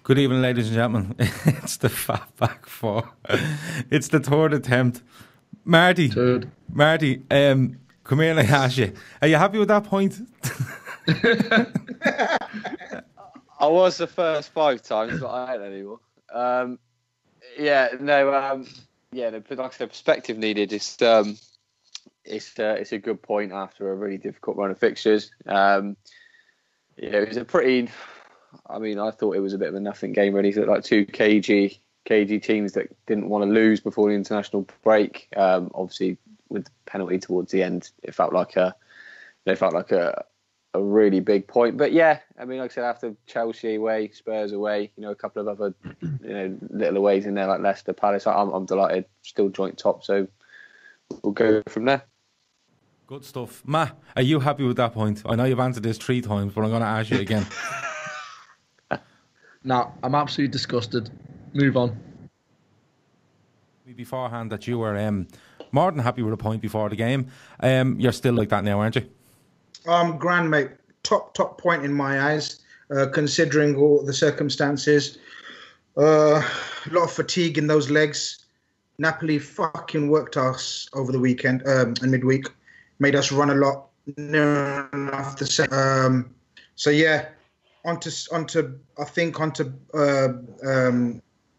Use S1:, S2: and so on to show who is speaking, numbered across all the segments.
S1: Good evening, ladies and gentlemen. It's the Fat Back Four. It's the third attempt. Marty, come here and I ask you. Are you happy with that point?
S2: I was the first 5 times, but I ain't anymore. Like I said, perspective needed. It's a good point after a really difficult run of fixtures. It was a pretty. I mean, I thought it was a bit of a nothing game, really. So like 2 cagey teams that didn't want to lose before the international break. Obviously, with the penalty towards the end, it felt like a really big point. But yeah, I mean, like I said, after Chelsea away, Spurs away, a couple of other, little aways in there like Leicester, Palace, I'm delighted. Still joint top, so we'll go from there.
S1: Good stuff. Matt, are you happy with that point? I know you've answered this 3 times, but I'm going to ask you again.
S3: No, I'm absolutely disgusted. Move on.
S1: Beforehand that you were more than happy with a point before the game. You're still like that now, aren't you?
S4: Grand, mate. Top point in my eyes, considering all the circumstances. A lot of fatigue in those legs. Napoli fucking worked us over the weekend and midweek. Made us run a lot near enough the same. So yeah, onto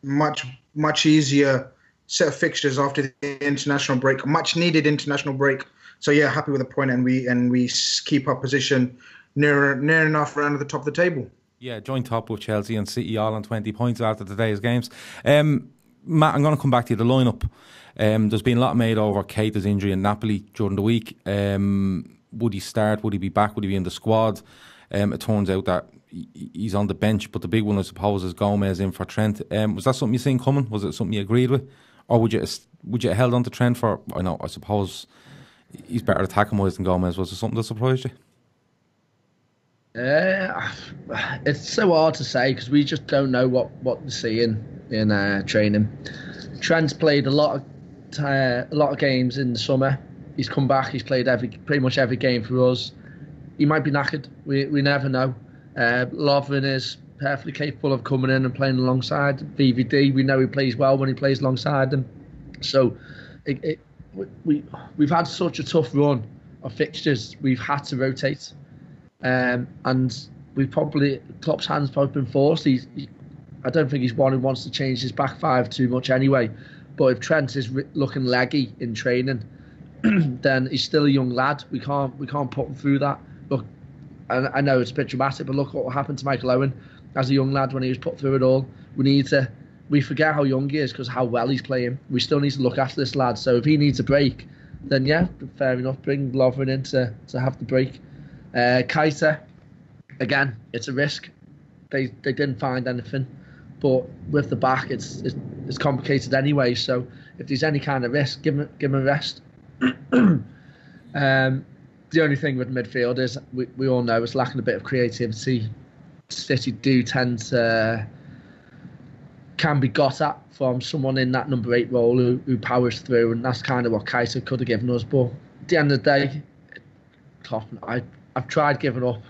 S4: much easier set of fixtures after the international break, much needed international break. So yeah, happy with the point, and we keep our position near enough around the top of the table.
S1: Yeah, joint top with Chelsea and City all on 20 points after today's games. Matt, I'm going to come back to you. The lineup. There's been a lot made over Keita's injury in Napoli during the week. Would he start? Would he be back? Would he be in the squad? It turns out that he's on the bench, but the big one, I suppose, is Gomez in for Trent. Was that something you seen coming? Was it something you agreed with, or would you have held on to Trent for? I suppose he's better attacking-wise than Gomez. Was it something that surprised you?
S3: It's so hard to say because we just don't know what we're seeing in training. Trent's played a lot of games in the summer. He's come back. He's played pretty much every game for us. He might be knackered. We never know. Lovren is perfectly capable of coming in and playing alongside VVD. We know he plays well when he plays alongside them. So we've had such a tough run of fixtures. We've had to rotate. And Klopp's hand's probably been forced. I don't think he's one who wants to change his back 5 too much anyway. But if Trent is looking leggy in training, then he's still a young lad. We can't put him through that. Look, I know it's a bit dramatic, but look what happened to Michael Owen as a young lad when he was put through it all. We forget how young he is because how well he's playing. We still need to look after this lad. So if he needs a break, then yeah, fair enough. Bring Lovren in to have the break. Keita, again, it's a risk. They didn't find anything, but with the back, it's complicated anyway. So if there's any kind of risk, give him a rest. The only thing with midfield is we all know it's lacking a bit of creativity. City do tend to can be got at from someone in that number 8 role who powers through, and that's kind of what Keita could have given us. But at the end of the day, Klopp, I've tried giving up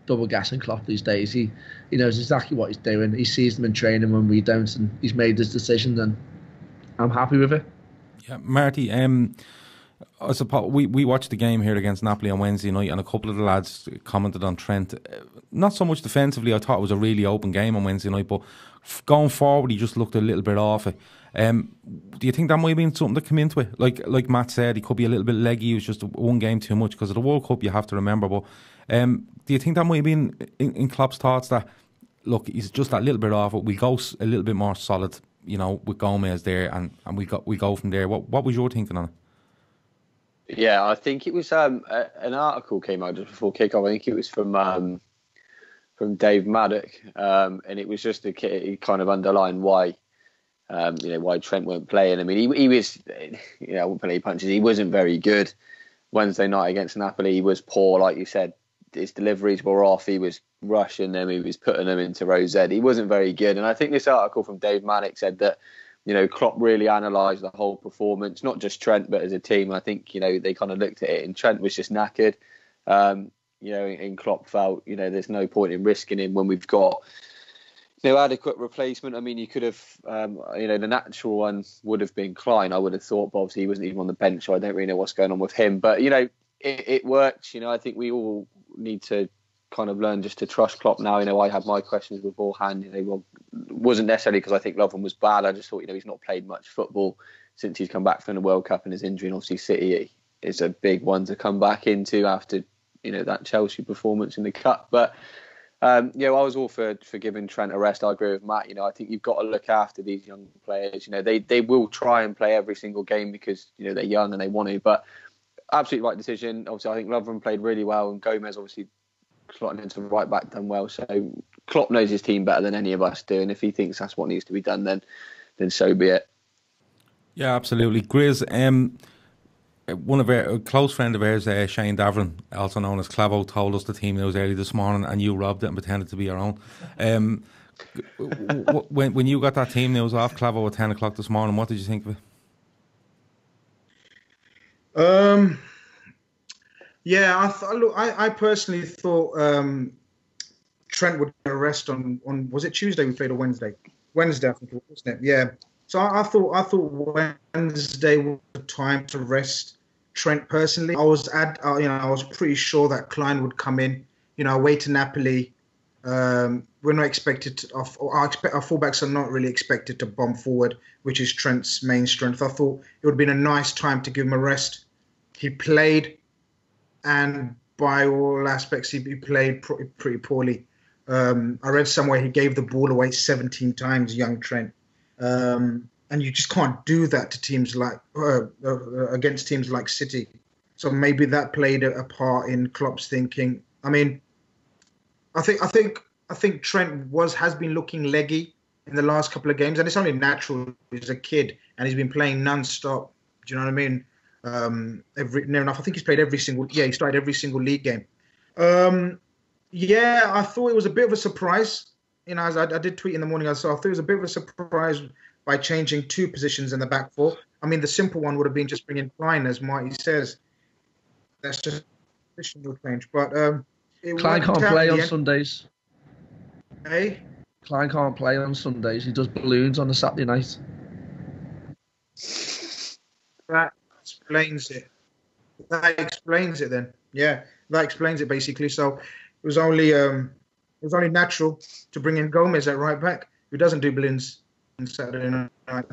S3: double gassing Klopp these days. He knows exactly what he's doing. He sees them in training when we don't, and he's made his decision, and I'm happy with it.
S1: Yeah, Marty, I suppose we watched the game here against Napoli on Wednesday night, and a couple of the lads commented on Trent. Not so much defensively. I thought it was a really open game on Wednesday night, but going forward, he just looked a little bit off it. Do you think that might have been something that came into it? Like Matt said, he could be a little bit leggy. It was just one game too much because of the World Cup. You have to remember. But do you think that might have been in Klopp's thoughts that look, he's just that little bit off it? We go a little bit more solid, with Gomez there, and we go from there. What was your thinking on it?
S2: Yeah, I think it was an article came out just before kickoff. I think it was from Dave Maddock, and it was just he kind of underlined why Trent weren't playing. I mean, he was, I wouldn't put any punches. He wasn't very good Wednesday night against Napoli. He was poor, like you said. His deliveries were off. He was rushing them. He was putting them into row Z. He wasn't very good. And I think this article from Dave Maddock said that, Klopp really analysed the whole performance, not just Trent, but as a team. I think, they kind of looked at it and Trent was just knackered. And Klopp felt, there's no point in risking him when we've got, no adequate replacement. I mean, you could have, the natural one would have been Klein, I would have thought, but obviously he wasn't even on the bench, so I don't really know what's going on with him. But, it worked. I think we all need to kind of learn just to trust Klopp now. I had my questions beforehand. Wasn't necessarily because I think Lovren was bad. I just thought, he's not played much football since he's come back from the World Cup and his injury. And obviously City is a big one to come back into after, that Chelsea performance in the Cup. But, I was all for giving Trent a rest. I agree with Matt. I think you've got to look after these young players. They will try and play every single game because, they're young and they want to. But absolutely right decision. Obviously, I think Lovren played really well, and Gomez obviously slotting into right back done well. So Klopp knows his team better than any of us do, and if he thinks that's what needs to be done, then so be it.
S1: Yeah, absolutely. Grizz, one of a close friend of ours, Shane Davern, also known as Clavo, told us the team news early this morning, and you robbed it and pretended to be your own. When you got that team news off Clavo at 10 o'clock this morning, what did you think of it?
S4: Yeah, I personally thought Trent would get a rest on was it Tuesday we played or Wednesday? Wednesday, I think it was, wasn't it? Yeah. So I thought Wednesday was the time to rest Trent. Personally, I was pretty sure that Klein would come in. Away to Napoli. We're not expected to, our fullbacks are not really expected to bomb forward, which is Trent's main strength. I thought it would have been a nice time to give him a rest. He played, and by all aspects, he played pretty poorly. I read somewhere he gave the ball away 17 times, young Trent. And you just can't do that to teams like against teams like City. So maybe that played a part in Klopp's thinking. I mean, I think Trent has been looking leggy in the last couple of games, and it's only natural. He's a kid, and he's been playing non-stop. Do you know what I mean? Near enough. I think he's played every single. Yeah, he started every single league game. Yeah, I thought it was a bit of a surprise. As I did tweet in the morning, I thought it was a bit of a surprise by changing two positions in the back four. I mean, the simple one would have been just bringing Klein, as Marty says. That's just a positional change. But
S3: Klein can't play on Sundays.
S4: Hey?
S3: Klein can't play on Sundays. He does balloons on a Saturday night.
S4: That explains it. That explains it then. Yeah, that explains it basically. So it was only natural to bring in Gomez at right back, who doesn't do balloons on Saturday night.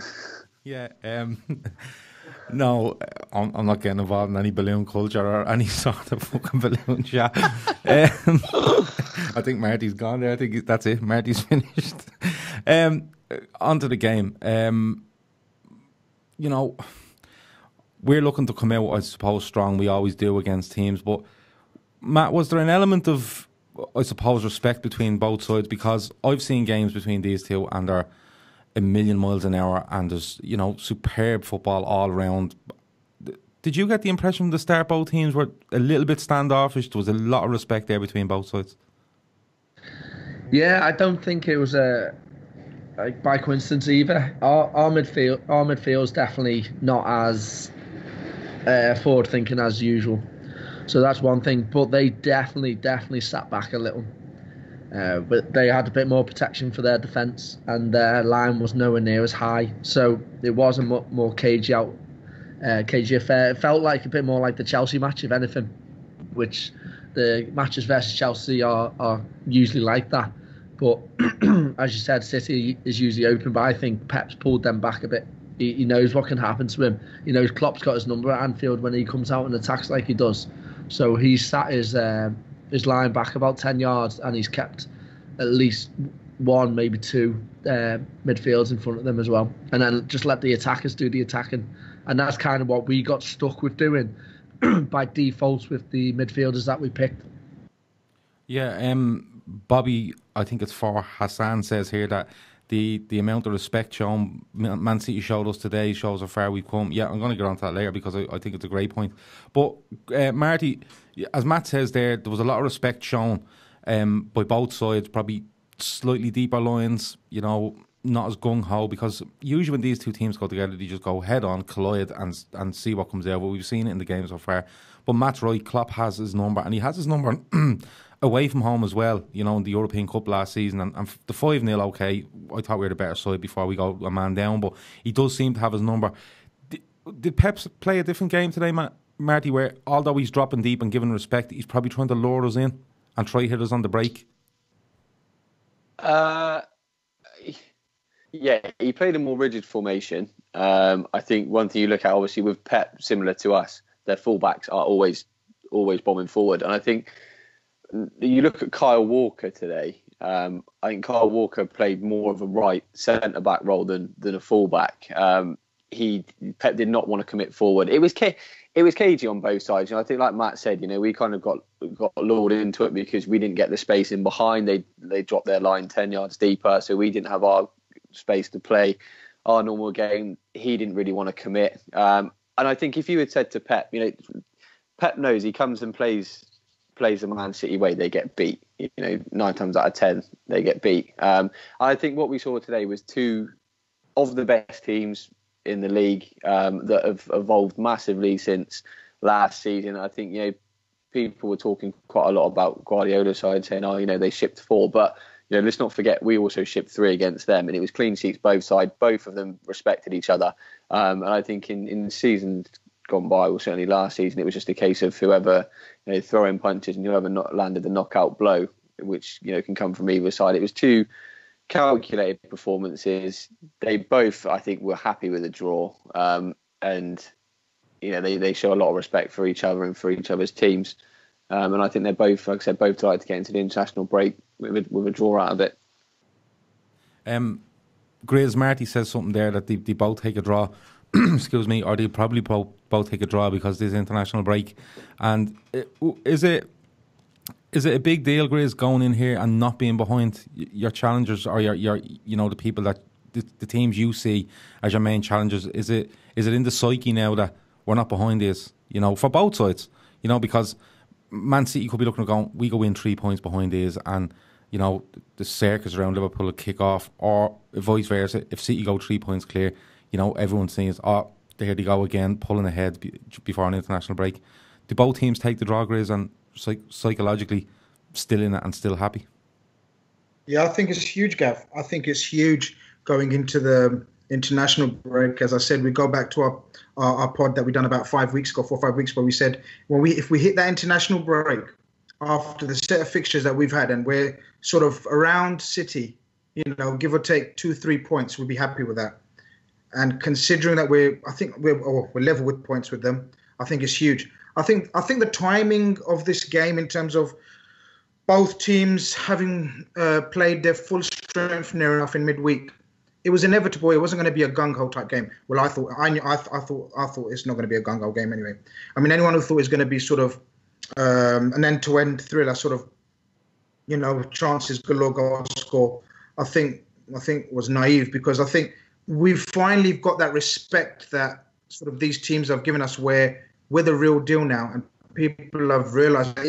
S1: Yeah, no, I'm not getting involved in any balloon culture or any sort of fucking balloon chat. I think Marty's gone there. I think that's it. Marty's finished. On to the game. We're looking to come out, I suppose, strong. We always do against teams. But, Matt, was there an element of, I suppose, respect between both sides? Because I've seen games between these two and they're a million miles an hour and there's, superb football all around. Did you get the impression from the start both teams were a little bit standoffish? There was a lot of respect there between both sides.
S3: Yeah, I don't think it was by coincidence either. Our midfield's definitely not as forward thinking as usual. So that's one thing. But they definitely sat back a little. But they had a bit more protection for their defence, and their line was nowhere near as high. So it was a more cagey affair. It felt like a bit more like the Chelsea match, if anything, which the matches versus Chelsea are usually like that. But as you said, City is usually open, but I think Pep's pulled them back a bit. He knows what can happen to him. He knows Klopp's got his number at Anfield when he comes out and attacks like he does. So he's sat his line back about 10 yards and he's kept at least one, maybe two midfields in front of them as well. And then just let the attackers do the attacking. And that's kind of what we got stuck with doing by default with the midfielders that we picked.
S1: Yeah, Bobby, I think it's for Hassan, says here that the amount of respect shown Man City showed us today shows how far we've come. Yeah, I'm going to get on to that later because I think it's a great point. But Marty, as Matt says there was a lot of respect shown by both sides, probably slightly deeper lines, not as gung-ho, because usually when these two teams go together, they just go head-on, collide and see what comes out. But we've seen it in the game so far. But Matt's right, Klopp has his number, and he has his number away from home as well, you know, in the European Cup last season. And the 5-0, okay, I thought we were the better side before we go a man down, but he does seem to have his number. Did Pep play a different game today, Marty, where although he's dropping deep and giving respect, he's probably trying to lure us in and try hit us on the break?
S2: Yeah, he played a more rigid formation. I think one thing you look at, obviously, with Pep, similar to us, their fullbacks are always bombing forward. And I think you look at Kyle Walker today. I think Kyle Walker played more of a right centre-back role than a fullback. Pep did not want to commit forward. It was cagey on both sides. You know, I think, like Matt said, you know, we kind of got lured into it because we didn't get the space in behind. They dropped their line 10 yards deeper, so we didn't have our space to play our normal game. He didn't really want to commit. And I think if you had said to Pep, you know, Pep knows he comes and plays the Man City way, they get beat. You know, 9 times out of 10, they get beat. I think what we saw today was two of the best teams in the league that have evolved massively since last season. I think, you know, people were talking quite a lot about Guardiola's side, saying, oh, you know, they shipped 4, but you know, let's not forget we also shipped 3 against them, and it was clean sheets both sides. Both of them respected each other, and I think in seasons gone by, or certainly last season, it was just a case of whoever, you know, throwing punches and whoever not landed the knockout blow, which, you know, can come from either side. It was 2 calculated performances. They both, I think, were happy with the draw, and you know, they show a lot of respect for each other and for each other's teams. And I think they're both, like I said, both tried to get into the international break with a draw out of it.
S1: Grizz, Marty says something there that they both take a draw, excuse me, or they probably both take a draw because there's international break. And is it a big deal, Grizz, going in here and not being behind your challengers or your you know, the people that the teams you see as your main challengers? Is it in the psyche now that we're not behind this, you know, for both sides, you know, because Man City could be looking at going, we go in 3 points behind these, and you know, the circus around Liverpool will kick off, or vice versa. If City go 3 points clear, you know, everyone's saying, oh, there they go again, pulling ahead before an international break. Do both teams take the draw, Grizz, and psychologically still in it and still happy?
S4: Yeah, I think it's huge, Gav. I think it's huge going into the international break. As I said, we go back to our pod that we done about 5 weeks ago, 4 or 5 weeks ago. We said, if we hit that international break after the set of fixtures that we've had, and we're sort of around City, you know, give or take 2-3 points, we'll be happy with that. And considering that we're level with points with them, I think it's huge. I think the timing of this game, in terms of both teams having played their full strength near enough in midweek, it was inevitable. It wasn't going to be a gung-ho type game. Well, I thought it's not going to be a gung-ho game anyway. I mean, anyone who thought it was going to be sort of an end-to-end thriller, sort of, you know, chances galore goal score, I think was naive, because I think we've finally got that respect that sort of these teams have given us, where we're the real deal now, and people have realised that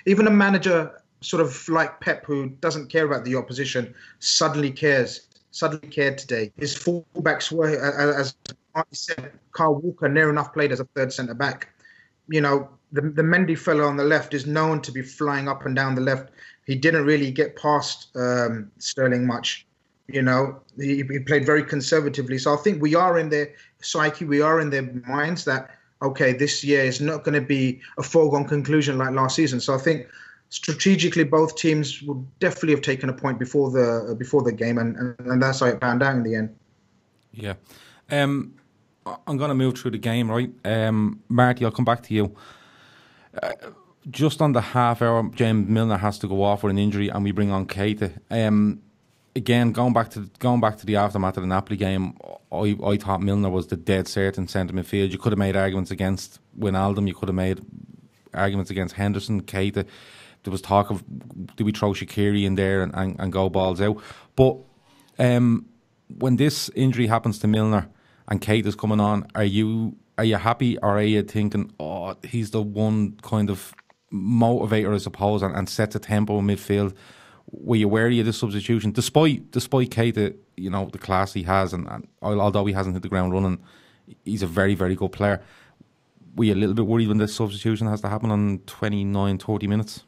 S4: even a manager sort of like Pep, who doesn't care about the opposition, suddenly cared today. His fullbacks were, as Marty said, Kyle Walker near enough played as a third centre back. You know, the Mendy fella on the left is known to be flying up and down the left. He didn't really get past Sterling much. You know, he played very conservatively. So I think we are in their psyche, we are in their minds that, okay, this year is not going to be a foregone conclusion like last season. So I think strategically, both teams would definitely have taken a point before the game, and that's how it panned out in the end.
S1: Yeah. I'm going to move through the game, right? Marty, I'll come back to you. Just on the half hour, James Milner has to go off with an injury, and we bring on Keita. Again, going back to the aftermath of the Napoli game, I thought Milner was the dead certain centre midfield. You could have made arguments against Wijnaldum. You could have made arguments against Henderson, Keita. There was talk of, do we throw Shaqiri in there and go balls out? But when this injury happens to Milner and Keita's coming on, are you happy, or are you thinking, oh, he's the one kind of motivator, I suppose, and sets a tempo in midfield were you wary of this substitution, despite Keita, you know, the class he has, and although he hasn't hit the ground running, he's a very, very good player. Were you a little bit worried when this substitution has to happen on 29, 30 minutes?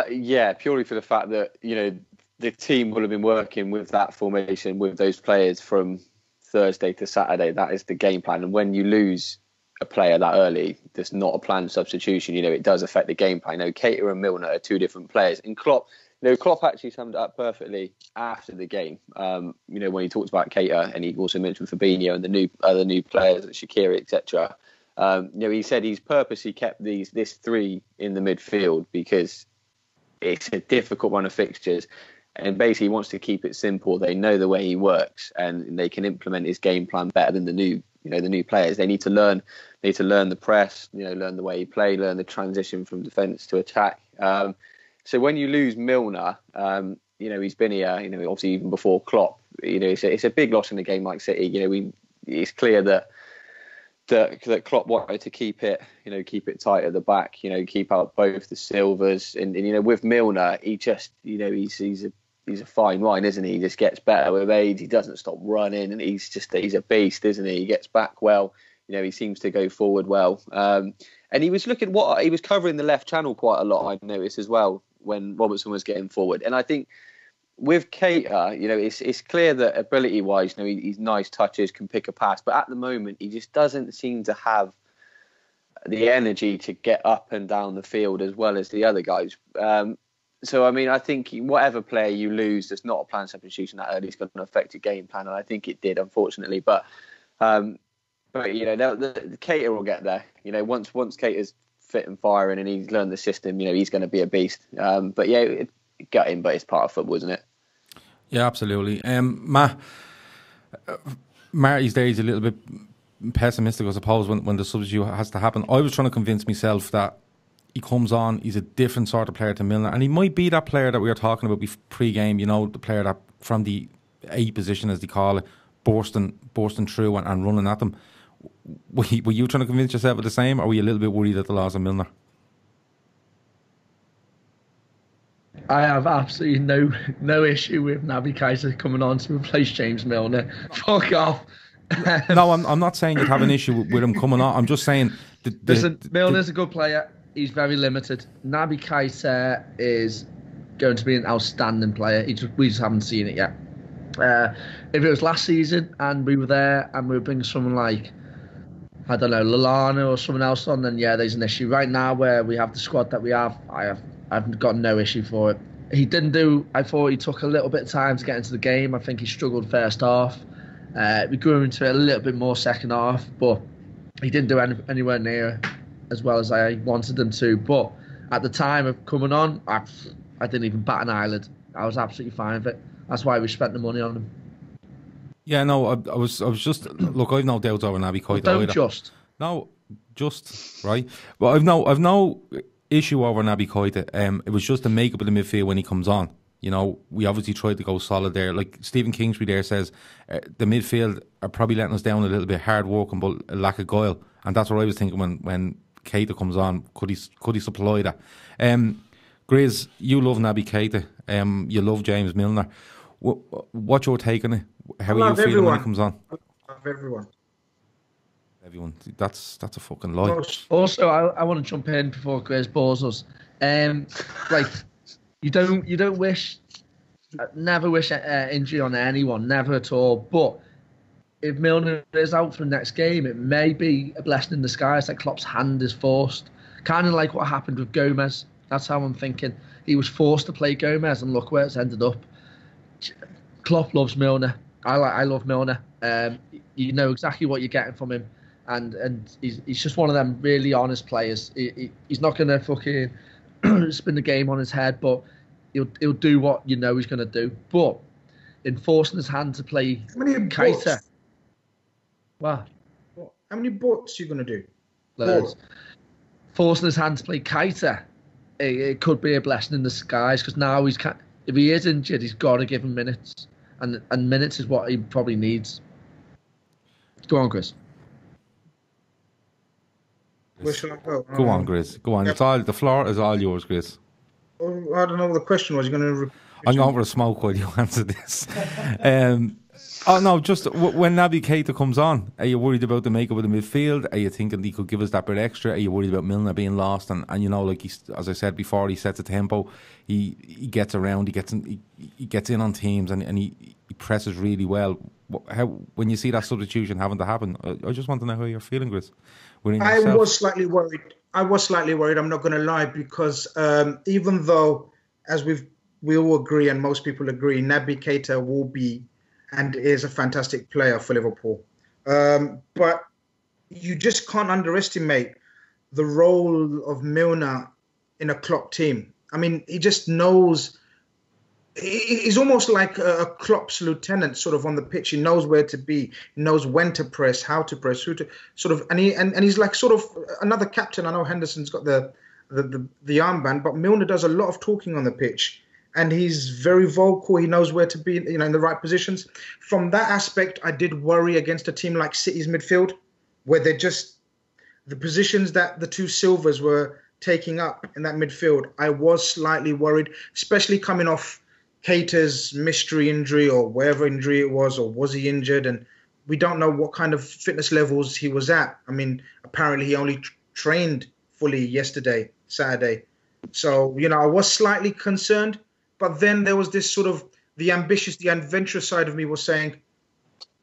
S2: Yeah, purely for the fact that, you know, the team will have been working with that formation, with those players from Thursday to Saturday. That is the game plan. And when you lose a player that early, there's not a planned substitution. You know, it does affect the game plan. You know, Keita and Milner are two different players. And Klopp actually summed it up perfectly after the game. You know, when he talked about Keita, and he also mentioned Fabinho and the new players, Shaqiri, etc. You know, he said he's purposely kept this three in the midfield because it's a difficult run of fixtures, and basically he wants to keep it simple. They know the way he works, and they can implement his game plan better than the new players. They need to learn the press, you know, learn the way he plays, learn the transition from defence to attack. So when you lose Milner, you know, he's been here, you know, obviously even before Klopp, you know, it's a big loss in a game like City. You know, it's clear that Klopp wanted to keep it tight at the back, you know, keep out both the Silvers, and you know, with Milner, he just, you know, he's a fine wine, isn't he? He just gets better with age. He doesn't stop running, and he's a beast, isn't he? He gets back well. You know, he seems to go forward well. And he was he was covering the left channel quite a lot, I noticed as well, when Robertson was getting forward. And I think with Keita, you know, it's clear that ability-wise, you know, he's nice touches, can pick a pass, but at the moment he just doesn't seem to have the energy to get up and down the field as well as the other guys. So, I mean, I think whatever player you lose, there's not a planned substitution that early is going to affect your game plan, and I think it did, unfortunately. But you know, the Keita will get there. You know, once Keita's fit and firing and he's learned the system, you know, he's going to be a beast. But yeah, it got him, but it's part of football, isn't it?
S1: Yeah, absolutely. Marty's there, he's a little bit pessimistic, I suppose, when the substitute has to happen. I was trying to convince myself that he comes on, he's a different sort of player to Milner, and he might be that player that we were talking about pre-game, you know, the player that from the A position, as they call it, bursting through and running at them. Were you trying to convince yourself of the same, or were you a little bit worried at the loss of Milner?
S3: I have absolutely no issue with Naby Keita coming on to replace James Milner. Fuck off.
S1: No, I'm not saying you'd have an issue with him coming on. I'm just saying...
S3: Listen, Milner's a good player. He's very limited. Naby Keita is going to be an outstanding player. We just haven't seen it yet. If it was last season and we were there and we were bringing someone like, I don't know, Lallana or someone else on, then yeah, there's an issue. Right now, where we have the squad that we have, I've got no issue for it. I thought he took a little bit of time to get into the game. I think he struggled first half. We grew into it a little bit more second half, but he didn't do anywhere near as well as I wanted him to. But at the time of coming on, I didn't even bat an eyelid. I was absolutely fine with it. That's why we spent the money on him. Yeah,
S1: no, I was just look. I've no doubts over Naby Keita. Right. Well, I've no issue over Naby Keita. It was just the makeup of the midfield when he comes on. You know, we obviously tried to go solid there. Like Stephen Kingsbury there says, the midfield are probably letting us down a little bit, hard working, but a lack of guile. And that's what I was thinking when Keita comes on. Could he supply that? Grizz, you love Naby Keita. You love James Milner. What's your take on it? How are you feeling when he comes on?
S4: I love everyone.
S1: Everyone. That's a fucking lie.
S3: Also, I want to jump in before Grizz balls us. Like, you don't wish, never wish injury on anyone, never at all. But if Milner is out for the next game, it may be a blessing in disguise that Klopp's hand is forced. Kind of like what happened with Gomez. That's how I'm thinking. He was forced to play Gomez, and look where it's ended up. Klopp loves Milner. I love Milner. You know exactly what you're getting from him, and he's just one of them really honest players. He's not going to fucking spin the game on his head, but he'll do what you know he's going to do. But in forcing his hand to play Keita, what?
S4: How many bots are you going to do?
S3: Forcing his hand to play Keita, it could be a blessing in disguise, because now if he is injured, he's got to give him minutes, and minutes is what he probably needs. Go on, Chris.
S4: Where shall I go?
S1: Go on, Chris. Go on. The floor is all yours, Chris.
S4: I don't know what the question was. You're going to repeat?
S1: I'm going for a smoke while you answer this. Oh no, just when Naby Keita comes on, are you worried about the makeup of the midfield? Are you thinking he could give us that bit extra? Are you worried about Milner being lost? And you know, like as I said before, he sets a tempo. He gets around. He gets in on teams, and he presses really well. How when you see that substitution having to happen, I just want to know how you're feeling, Chris.
S4: I was slightly worried. I'm not going to lie, because even though, as we all agree and most people agree, Naby Keita will be and is a fantastic player for Liverpool. But you just can't underestimate the role of Milner in a Klopp team. I mean, he just knows. He's almost like a Klopp's lieutenant, sort of on the pitch. He knows where to be. He knows when to press, how to press, who to sort of, and he's like sort of another captain. I know Henderson's got the armband, but Milner does a lot of talking on the pitch, and he's very vocal. He knows where to be, in the right positions. From that aspect, I did worry against a team like City's midfield, where they're just the positions that the two Silvers were taking up in that midfield. I was slightly worried, especially coming off Keita's mystery injury or whatever injury it was, or was he injured? And we don't know what kind of fitness levels he was at. I mean, apparently he only trained fully yesterday, Saturday. So, I was slightly concerned. But then there was this sort of the ambitious, the adventurous side of me was saying,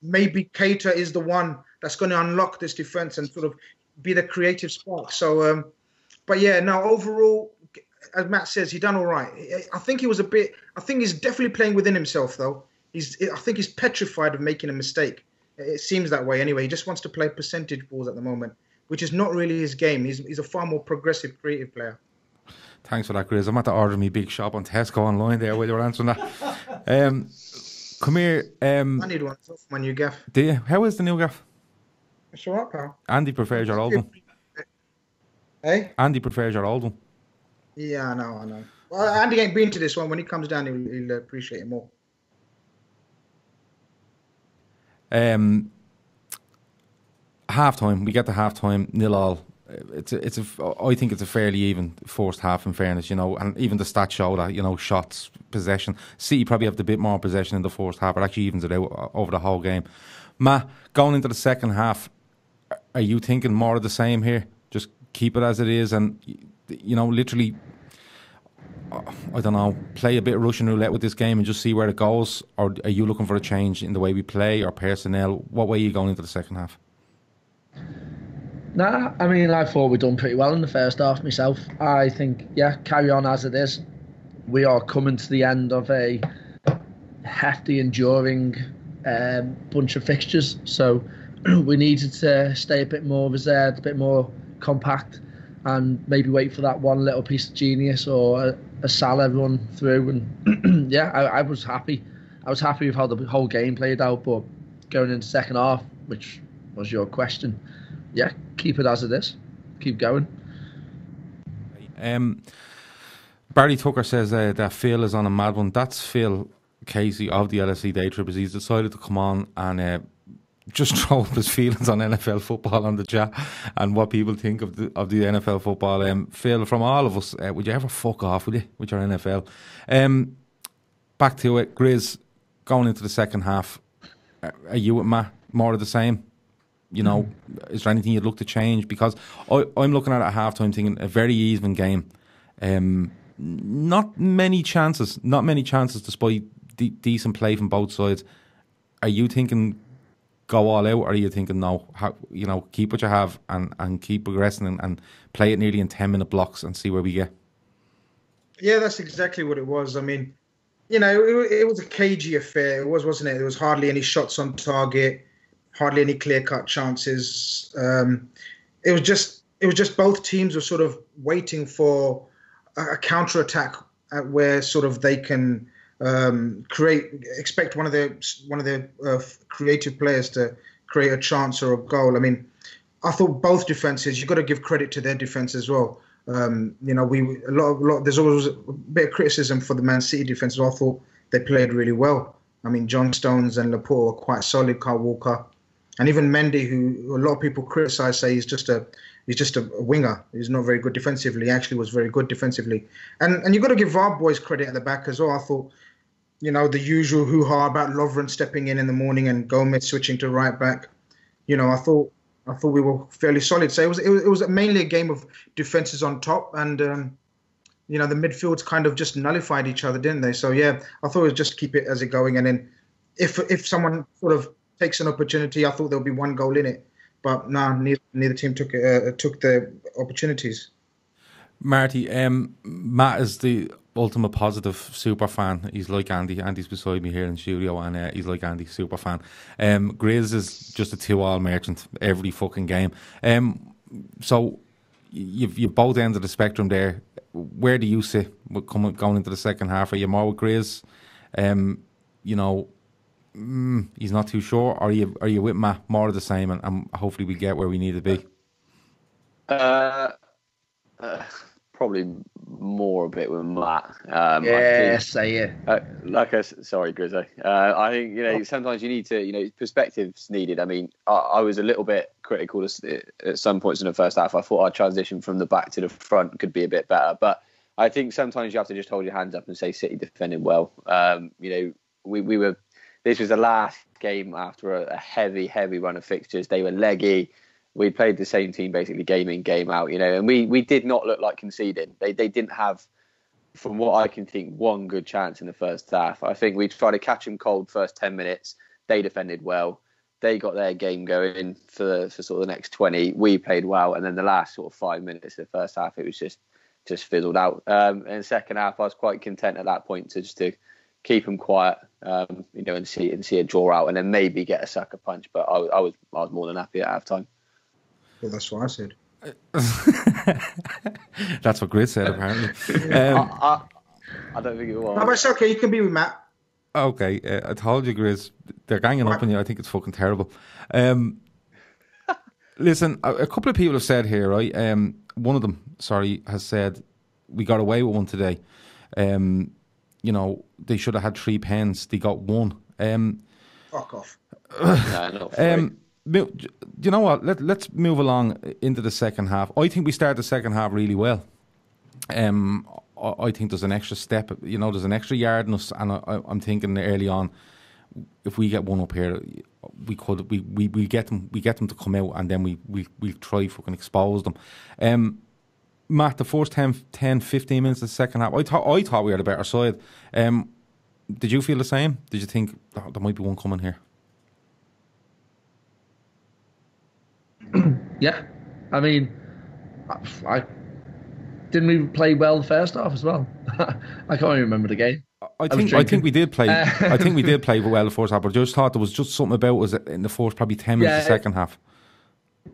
S4: maybe Keita is the one that's going to unlock this defense and sort of be the creative spark. So, but yeah, no, overall, as Matt says, he done all right. I think he's definitely playing within himself, though. I think he's petrified of making a mistake. It seems that way anyway. He just wants to play percentage balls at the moment, which is not really his game. He's a far more progressive, creative player.
S1: Thanks for that, Grizz. I'm at to order me big shop on Tesco online there while you were answering that. Come here.
S4: I need one for my new gaff.
S1: Do you? How is the new gaff?
S4: It's all right, pal.
S1: Andy prefers your old one.
S4: Hey?
S1: Andy prefers your old one.
S4: Yeah, I know. Well, Andy ain't been to this one. When he comes down, he'll appreciate it more.
S1: Half-time. We get to half-time, 0-0. I think it's a fairly even first half, in fairness, and even the stats show that, shots, possession. City probably have the bit more possession in the first half. It actually evens it out over the whole game. Matt, going into the second half, are you thinking more of the same here? Just keep it as it is and, literally, I don't know, play a bit of Russian roulette with this game and just see where it goes? Or are you looking for a change in the way we play or personnel? What way are you going into the second half?
S3: Nah, I mean, I thought we'd done pretty well in the first half myself. I think, carry on as it is. We are coming to the end of a hefty, enduring bunch of fixtures. So we needed to stay a bit more reserved, a bit more compact, and maybe wait for that one little piece of genius or a Salah run through. And I was happy. I was happy with how the whole game played out. But going into second half, which was your question, keep it as it is. Keep going.
S1: Barry Tucker says that Phil is on a mad one. That's Phil Casey of the LFC Day Trippers. He's decided to come on and just throw up his feelings on NFL football on the chat and what people think of the NFL football. Phil, from all of us, would you ever fuck off, would you, with your NFL? Back to it, Grizz, going into the second half, are you with Matt more of the same? Is there anything you'd look to change? Because I'm looking at it at halftime thinking a very even game. Not many chances despite decent play from both sides. Are you thinking go all out, or are you thinking no, keep what you have and keep progressing and play it nearly in 10-minute blocks and see where we get?
S4: Yeah, that's exactly what it was. I mean, it was a cagey affair. It was, wasn't it? There was hardly any shots on target. Hardly any clear-cut chances. It was just both teams were sort of waiting for a counter-attack where sort of they can expect one of their creative players to create a chance or a goal. I mean, I thought both defenses. You've got to give credit to their defense as well. There's always a bit of criticism for the Man City defense. I thought they played really well. I mean, John Stones and Laporte were quite solid. Kyle Walker. And even Mendy, who a lot of people criticise, say he's just a winger. He's not very good defensively. He actually was very good defensively. And you've got to give our boys credit at the back as well. I thought, the usual hoo-ha about Lovren stepping in the morning and Gomez switching to right back. I thought we were fairly solid. So it was mainly a game of defences on top, and the midfields kind of just nullified each other, didn't they? So yeah, I thought it was just keep it as it going, and then if someone sort of takes an opportunity, I thought there'll be one goal in it, but no, neither team took the opportunities.
S1: Marty, Matt is the ultimate positive super fan. He's like Andy. Andy's beside me here in the studio, and he's like Andy, super fan. Grizz is just a 2-all merchant every fucking game. So you've both ends of the spectrum there. Where do you sit going into the second half? Are you more with Grizz? He's not too sure. Or are you with Matt, more of the same, and hopefully we get where we need to be?
S2: Probably more a bit with Matt.
S3: Say it.
S2: Sorry, Grizzo. I think sometimes you need to perspective's needed. I mean, I was a little bit critical at some points in the first half. I thought our transition from the back to the front could be a bit better, but I think sometimes you have to just hold your hands up and say City defended well. We were. This was the last game after a heavy run of fixtures. They were leggy. We played the same team basically game in, game out, and we did not look like conceding. They didn't have, from what I can think, one good chance in the first half. I think we tried to catch them cold first 10 minutes. They defended well. They got their game going for sort of the next 20. We played well. And then the last sort of 5 minutes of the first half, it was just fizzled out. In the second half, I was quite content at that point to keep them quiet, and see a draw out and then maybe get a sucker punch. But I was more than happy at half time.
S4: Well, that's what I said.
S1: That's what Grid said, apparently.
S2: I don't think it was.
S4: No, but it's okay. You can be with Matt.
S1: Okay, I told you, Grizz. They're ganging up on you. I think it's fucking terrible. Listen, a couple of people have said here, right? One of them, has said we got away with one today. They should have had 3 pens. They got 1.
S4: Fuck off.
S1: You know what? Let's move along into the second half. I think we start the second half really well. I think there's an extra step. There's an extra yard in us, and I'm thinking early on, if we get one up here, we get them to come out, and then we try fucking expose them. Matt, the first 10, 15 minutes of the second half, I thought we were the better side. Did you feel the same? Did you think there might be one coming here?
S3: Yeah, I mean, I didn't we play well the first half as well? I can't even remember the game.
S1: I think we did play. I think we did play well the first half, but I just thought there was just something about us in the first probably 10 minutes of the second half.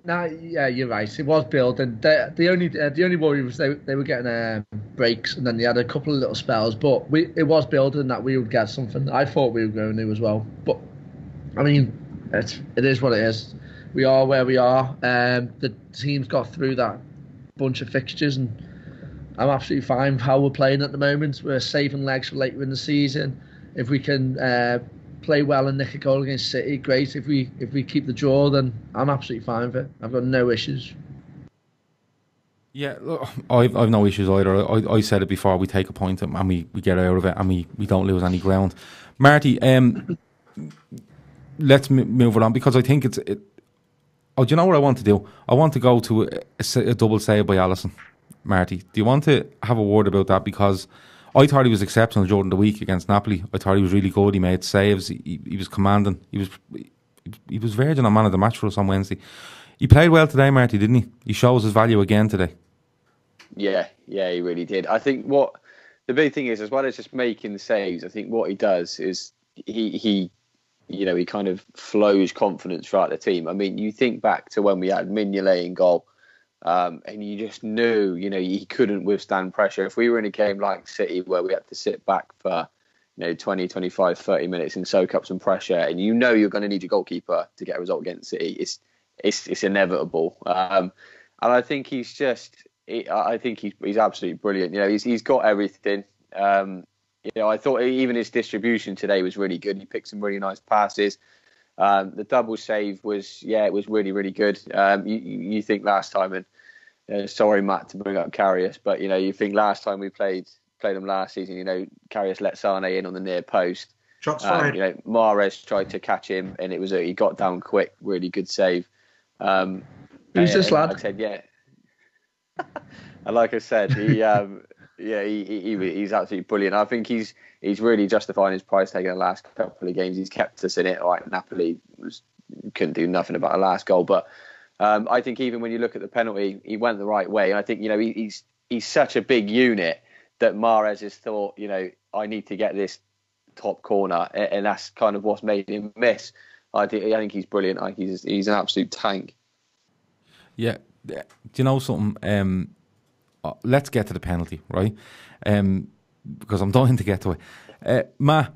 S3: No, yeah, you're right. It was building. The only worry was they were getting breaks, and then they had a couple of little spells. But it was building that we would get something. I thought we were going to as well. But I mean, it is what it is. We are where we are. The team's got through that bunch of fixtures, and I'm absolutely fine with how we're playing at the moment. We're saving legs for later in the season. If we can play well and nick a goal against City, great. If we keep the draw, then I'm absolutely fine with it. I've got no issues.
S1: Yeah, look, I've no issues either. I said it before. We take a point and we get out of it, and we don't lose any ground. Marty, let's move it on, because I think it's. Oh, do you know what I want to do? I want to go to a double save by Alisson. Marty, do you want to have a word about that? Because I thought he was exceptional during the week against Napoli. I thought he was really good. He made saves. He was commanding. He was verging on man of the match for us on Wednesday. He played well today, Marty, didn't he? He shows his value again today.
S2: Yeah, he really did. I think what the big thing is, as well as just making the saves, I think what he does is he kind of flows confidence throughout the team. I mean, you think back to when we had Mignolet in goal, and you just knew, he couldn't withstand pressure. If we were in a game like City where we had to sit back for, 20, 25, 30 minutes and soak up some pressure, and you're going to need your goalkeeper to get a result against City, it's inevitable. And I think he's absolutely brilliant. He's got everything. I thought even his distribution today was really good. He picked some really nice passes. The double save was it was really, really good. You think last time, and sorry Matt to bring up Karius, but you think last time we played them last season, Karius let Sane in on the near post.
S4: Shots fired.
S2: Mahrez tried to catch him, and it was he got down quick, really good save.
S3: Who's this lad?
S2: Like I said, yeah. And like I said, he's absolutely brilliant. I think he's really justifying his price tag in the last couple of games. He's kept us in it. All right, Napoli couldn't do nothing about the last goal, but I think even when you look at the penalty, he went the right way. And I think he's such a big unit that Mahrez has thought, I need to get this top corner, and that's kind of what's made him miss. I think he's brilliant. I think he's an absolute tank.
S1: Yeah, do you know something? Let's get to the penalty, right? Because I'm dying to get to it. Matt,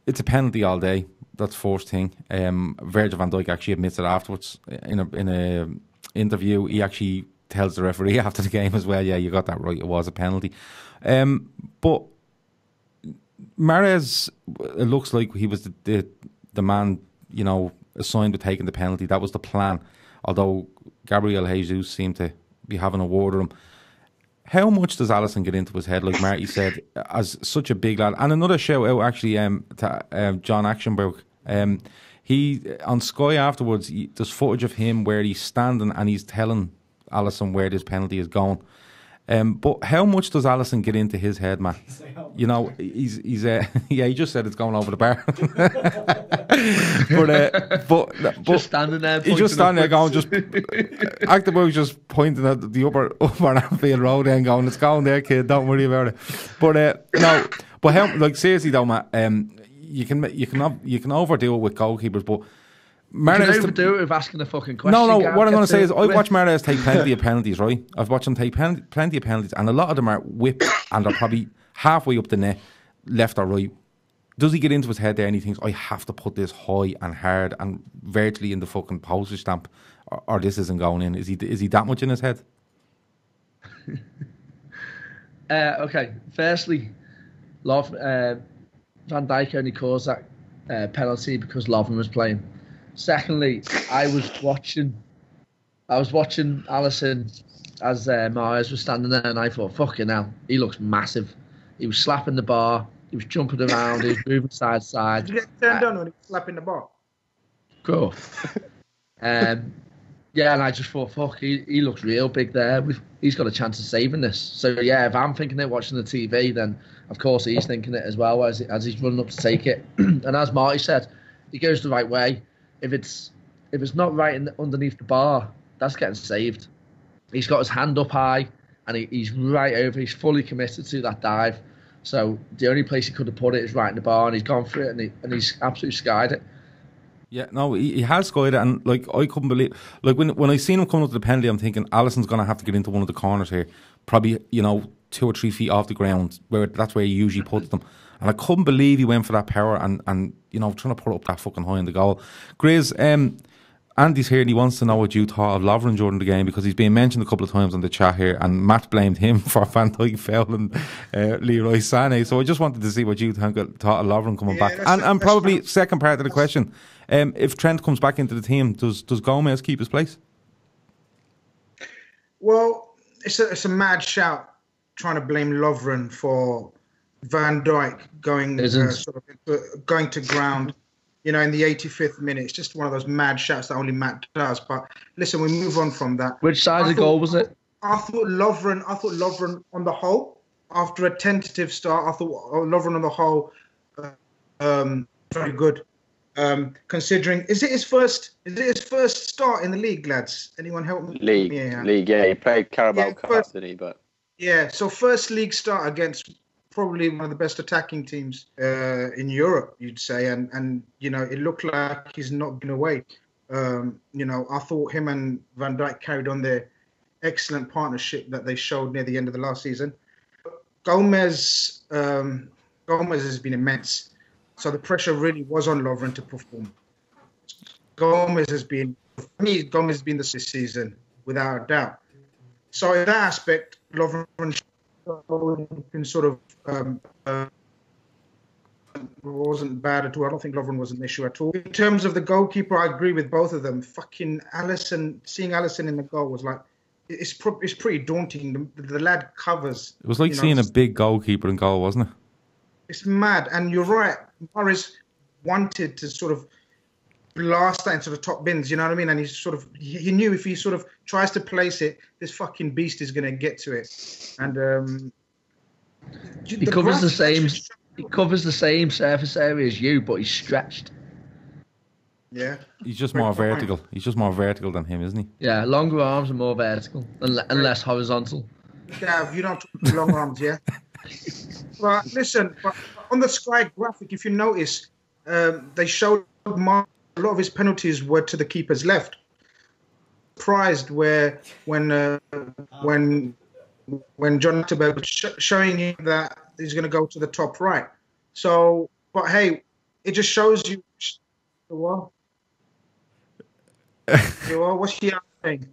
S1: it's a penalty all day. That's first thing. Virgil van Dijk actually admits it afterwards in a interview. He actually tells the referee after the game as well. Yeah, you got that right. It was a penalty. But Mahrez, it looks like he was the man, assigned with taking the penalty. That was the plan. Although Gabriel Jesus seemed to be having a word with him. How much does Alisson get into his head, like Marty said, as such a big lad? And another shout out actually to John Actionberg. He on Sky afterwards, there's footage of him where he's standing and he's telling Alisson where this penalty is going. But how much does Alisson get into his head, man? He's he just said it's going over the bar. but
S3: just standing there.
S1: He's just standing there going, Actabug's just pointing at the upper Anfield Road and going, it's going there, kid. Don't worry about it. But but how? Seriously though, Matt. You can overdo it with goalkeepers, but.
S3: Mahrez, you can overdo it with asking a fucking question.
S1: No. What I'm going to say is, I've watched Mahrez take plenty of penalties, right? I've watched him take plenty of penalties, and a lot of them are whipped, and they're probably halfway up the net, left or right. Does he get into his head there and he thinks, I have to put this high and hard and virtually in the fucking postage stamp, or this isn't going in? Is he that much in his head?
S3: Okay. Firstly, Van Dijk only caused that penalty because Lovren was playing. Secondly, I was watching Alisson as Mahrez was standing there, and I thought, fucking hell, he looks massive. He was slapping the bar, he was jumping around, he was moving side to side.
S4: Did you get turned on when he was slapping the bar?
S3: Cool. Yeah, and I just thought, fuck, he looks real big there. He's got a chance of saving this. So yeah, if I'm thinking it watching the TV, then of course he's thinking it as well as he's running up to take it. And as Marty said, he goes the right way. If it's not right underneath the bar, that's getting saved. He's got his hand up high, and he's right over. He's fully committed to that dive. So the only place he could have put it is right in the bar, and he's gone for it, and he's absolutely skied it.
S1: Yeah, no, he has skied it, and I couldn't believe. When I seen him coming up to the penalty, I'm thinking Alisson's going to have to get into one of the corners here, probably 2 or 3 feet off the ground, that's where he usually puts them. And I couldn't believe he went for that power and trying to put up that fucking high in the goal. Grizz, Andy's here and he wants to know what you thought of Lovren during the game, because he's been mentioned a couple of times on the chat here, and Matt blamed him for Van Dijk fouling Leroy Sané. So I just wanted to see what you thought of Lovren coming back. And probably second part of the question, if Trent comes back into the team, does Gomez keep his place?
S4: Well, it's a mad shout trying to blame Lovren for Van Dijk going to ground, in the 85th minute. It's just one of those mad shouts that only Matt does. But listen, we move on from that.
S3: Which side of the goal was it?
S4: I thought Lovren on the whole, after a tentative start, I thought Lovren on the whole very good. Considering, is it his first start in the league, lads? Anyone help me?
S2: League, yeah. He played Carabao Cup, didn't he? But
S4: yeah, so first league start against probably one of the best attacking teams in Europe, you'd say, and it looked like he's not been away. I thought him and Van Dijk carried on their excellent partnership that they showed near the end of the last season. Gomez has been immense, so the pressure really was on Lovren to perform. Gomez has been the season without a doubt. So in that aspect, Lovren can sort of wasn't bad at all. I don't think Lovren was an issue at all. In terms of the goalkeeper, I agree with both of them. Fucking Alisson, seeing Alisson in the goal was like, it's pretty daunting. The lad covers.
S1: It was like seeing a big goalkeeper in goal, wasn't it?
S4: It's mad. And you're right. Morris wanted to sort of blast that into the top bins, you know what I mean? And he knew if he sort of tries to place it, this fucking beast is going to get to it. And
S3: he covers the same. He covers the same surface area as you, but he's stretched.
S4: Yeah,
S1: he's just more vertical. He's just more vertical than him, isn't he?
S3: Yeah, longer arms and more vertical, and less horizontal.
S4: Yeah, you don't talk long arms, yeah. But listen, on the Sky graphic, if you notice, they showed a lot of his penalties were to the keeper's left. Surprised when John Atterberg was showing him that he's going to go to the top right. So, but hey, it just shows you what. What's he saying?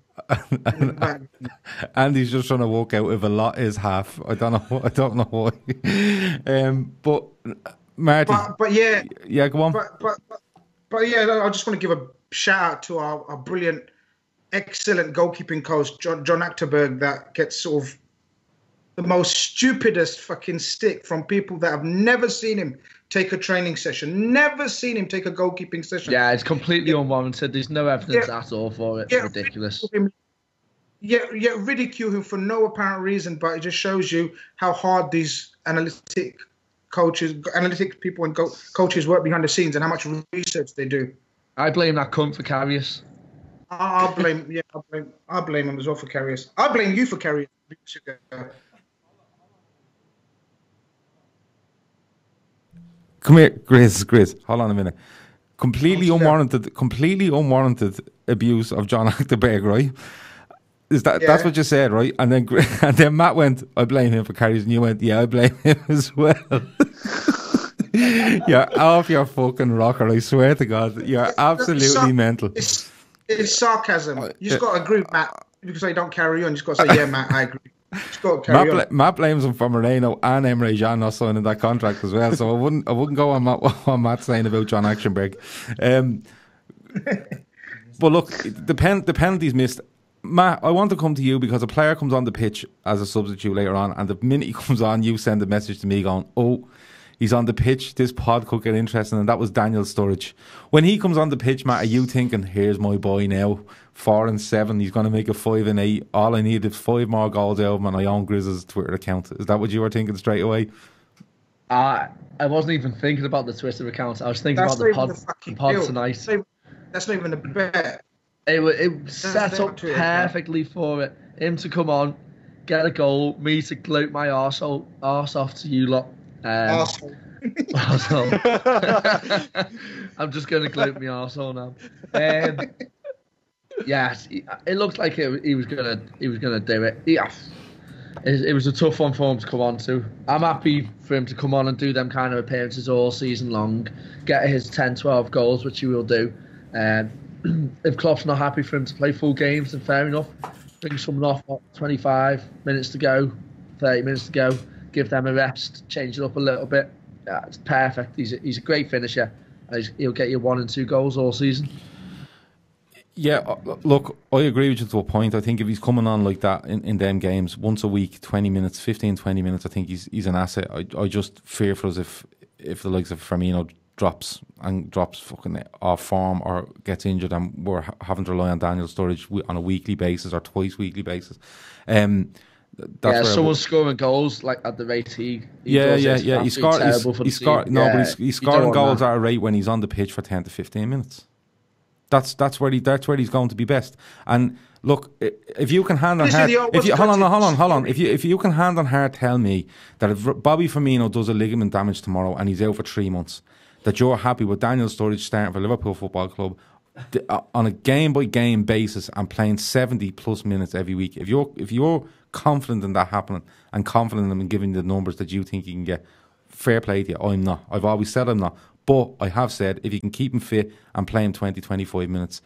S1: And he's just trying to work out if a lot is half. I don't know why. But Marty,
S4: but yeah,
S1: go on.
S4: But yeah, I just want to give a shout out to our brilliant, excellent goalkeeping coach, John Atterberg, that gets sort of the most stupidest fucking stick from people that have never seen him take a training session, never seen him take a goalkeeping session.
S3: Yeah, it's completely unwarranted. There's no evidence at all for it. It's ridiculous.
S4: Ridicule him for no apparent reason, but it just shows you how hard these analytic people and coaches work behind the scenes and how much research they do.
S3: I blame that cunt for Karius.
S4: I blame him as well for Karius. I blame you for Karius.
S1: Come here, Grizz. Hold on a minute. Completely unwarranted abuse of John Atterberg, right? That's what you said, right? And then Matt went, I blame him for Karius, and you went, yeah, I blame him as well. You're off your fucking rocker, I swear to God. You're absolutely mental.
S4: It's sarcasm. You just got to agree, Matt. Because I don't carry on, you just got to say, yeah, Matt, I agree.
S1: Matt blames him for Moreno and Emre Can not signing that contract as well. So I wouldn't go on what Matt's saying about John Actionberg. But look, the penalties missed. Matt, I want to come to you because a player comes on the pitch as a substitute later on, and the minute he comes on, you send a message to me going, "Oh, he's on the pitch. This pod could get interesting," and that was Daniel Sturridge. When he comes on the pitch, Matt, are you thinking, "Here's my boy now, 4 and 7. He's going to make a 5 and 8. All I need is 5 more goals out of him, and I own Grizz's Twitter account"? Is that what you were thinking straight away?
S3: I wasn't even thinking about the Twitter account. I was thinking about the pod tonight.
S4: That's not even a bet.
S3: It set up perfectly for it. Him to come on, get a goal, me to gloat my arse off to you lot. Arsehole. I'm just going to gloat my arsehole now. Yes, it looked like he was gonna do it. Yeah, it was a tough one for him to come on to. I'm happy for him to come on and do them kind of appearances all season long, get his 10, 12 goals, which he will do. If Klopp's not happy for him to play full games, then fair enough. Bring someone off, 25 minutes to go, 30 minutes to go, give them a rest, change it up a little bit. Yeah, it's perfect. He's a great finisher. He'll get you 1 and 2 goals all season.
S1: Yeah, look, I agree with you to a point. I think if he's coming on like that in them games, once a week, 20 minutes, 15, 20 minutes, I think he's an asset. I just fear for us if the likes of Firmino drops fucking off form or gets injured and we're having to rely on Daniel Sturridge on a weekly basis or twice weekly basis. That's
S3: someone's scoring goals like at the rate he
S1: does. Yeah. He's scoring goals
S3: at
S1: a rate when he's on the pitch for 10 to 15 minutes. That's where he's going to be best. And look, if you can hand on heart, hold on. If you can hand on heart tell me that if Bobby Firmino does a ligament damage tomorrow and he's out for 3 months, that you're happy with Daniel Sturridge starting for Liverpool Football Club on a game by game basis and playing 70 plus minutes every week. If you're confident in that happening and confident in giving the numbers that you think you can get, fair play to you. I'm not. I've always said I'm not. But I have said if you can keep him fit and play him 20, 25 minutes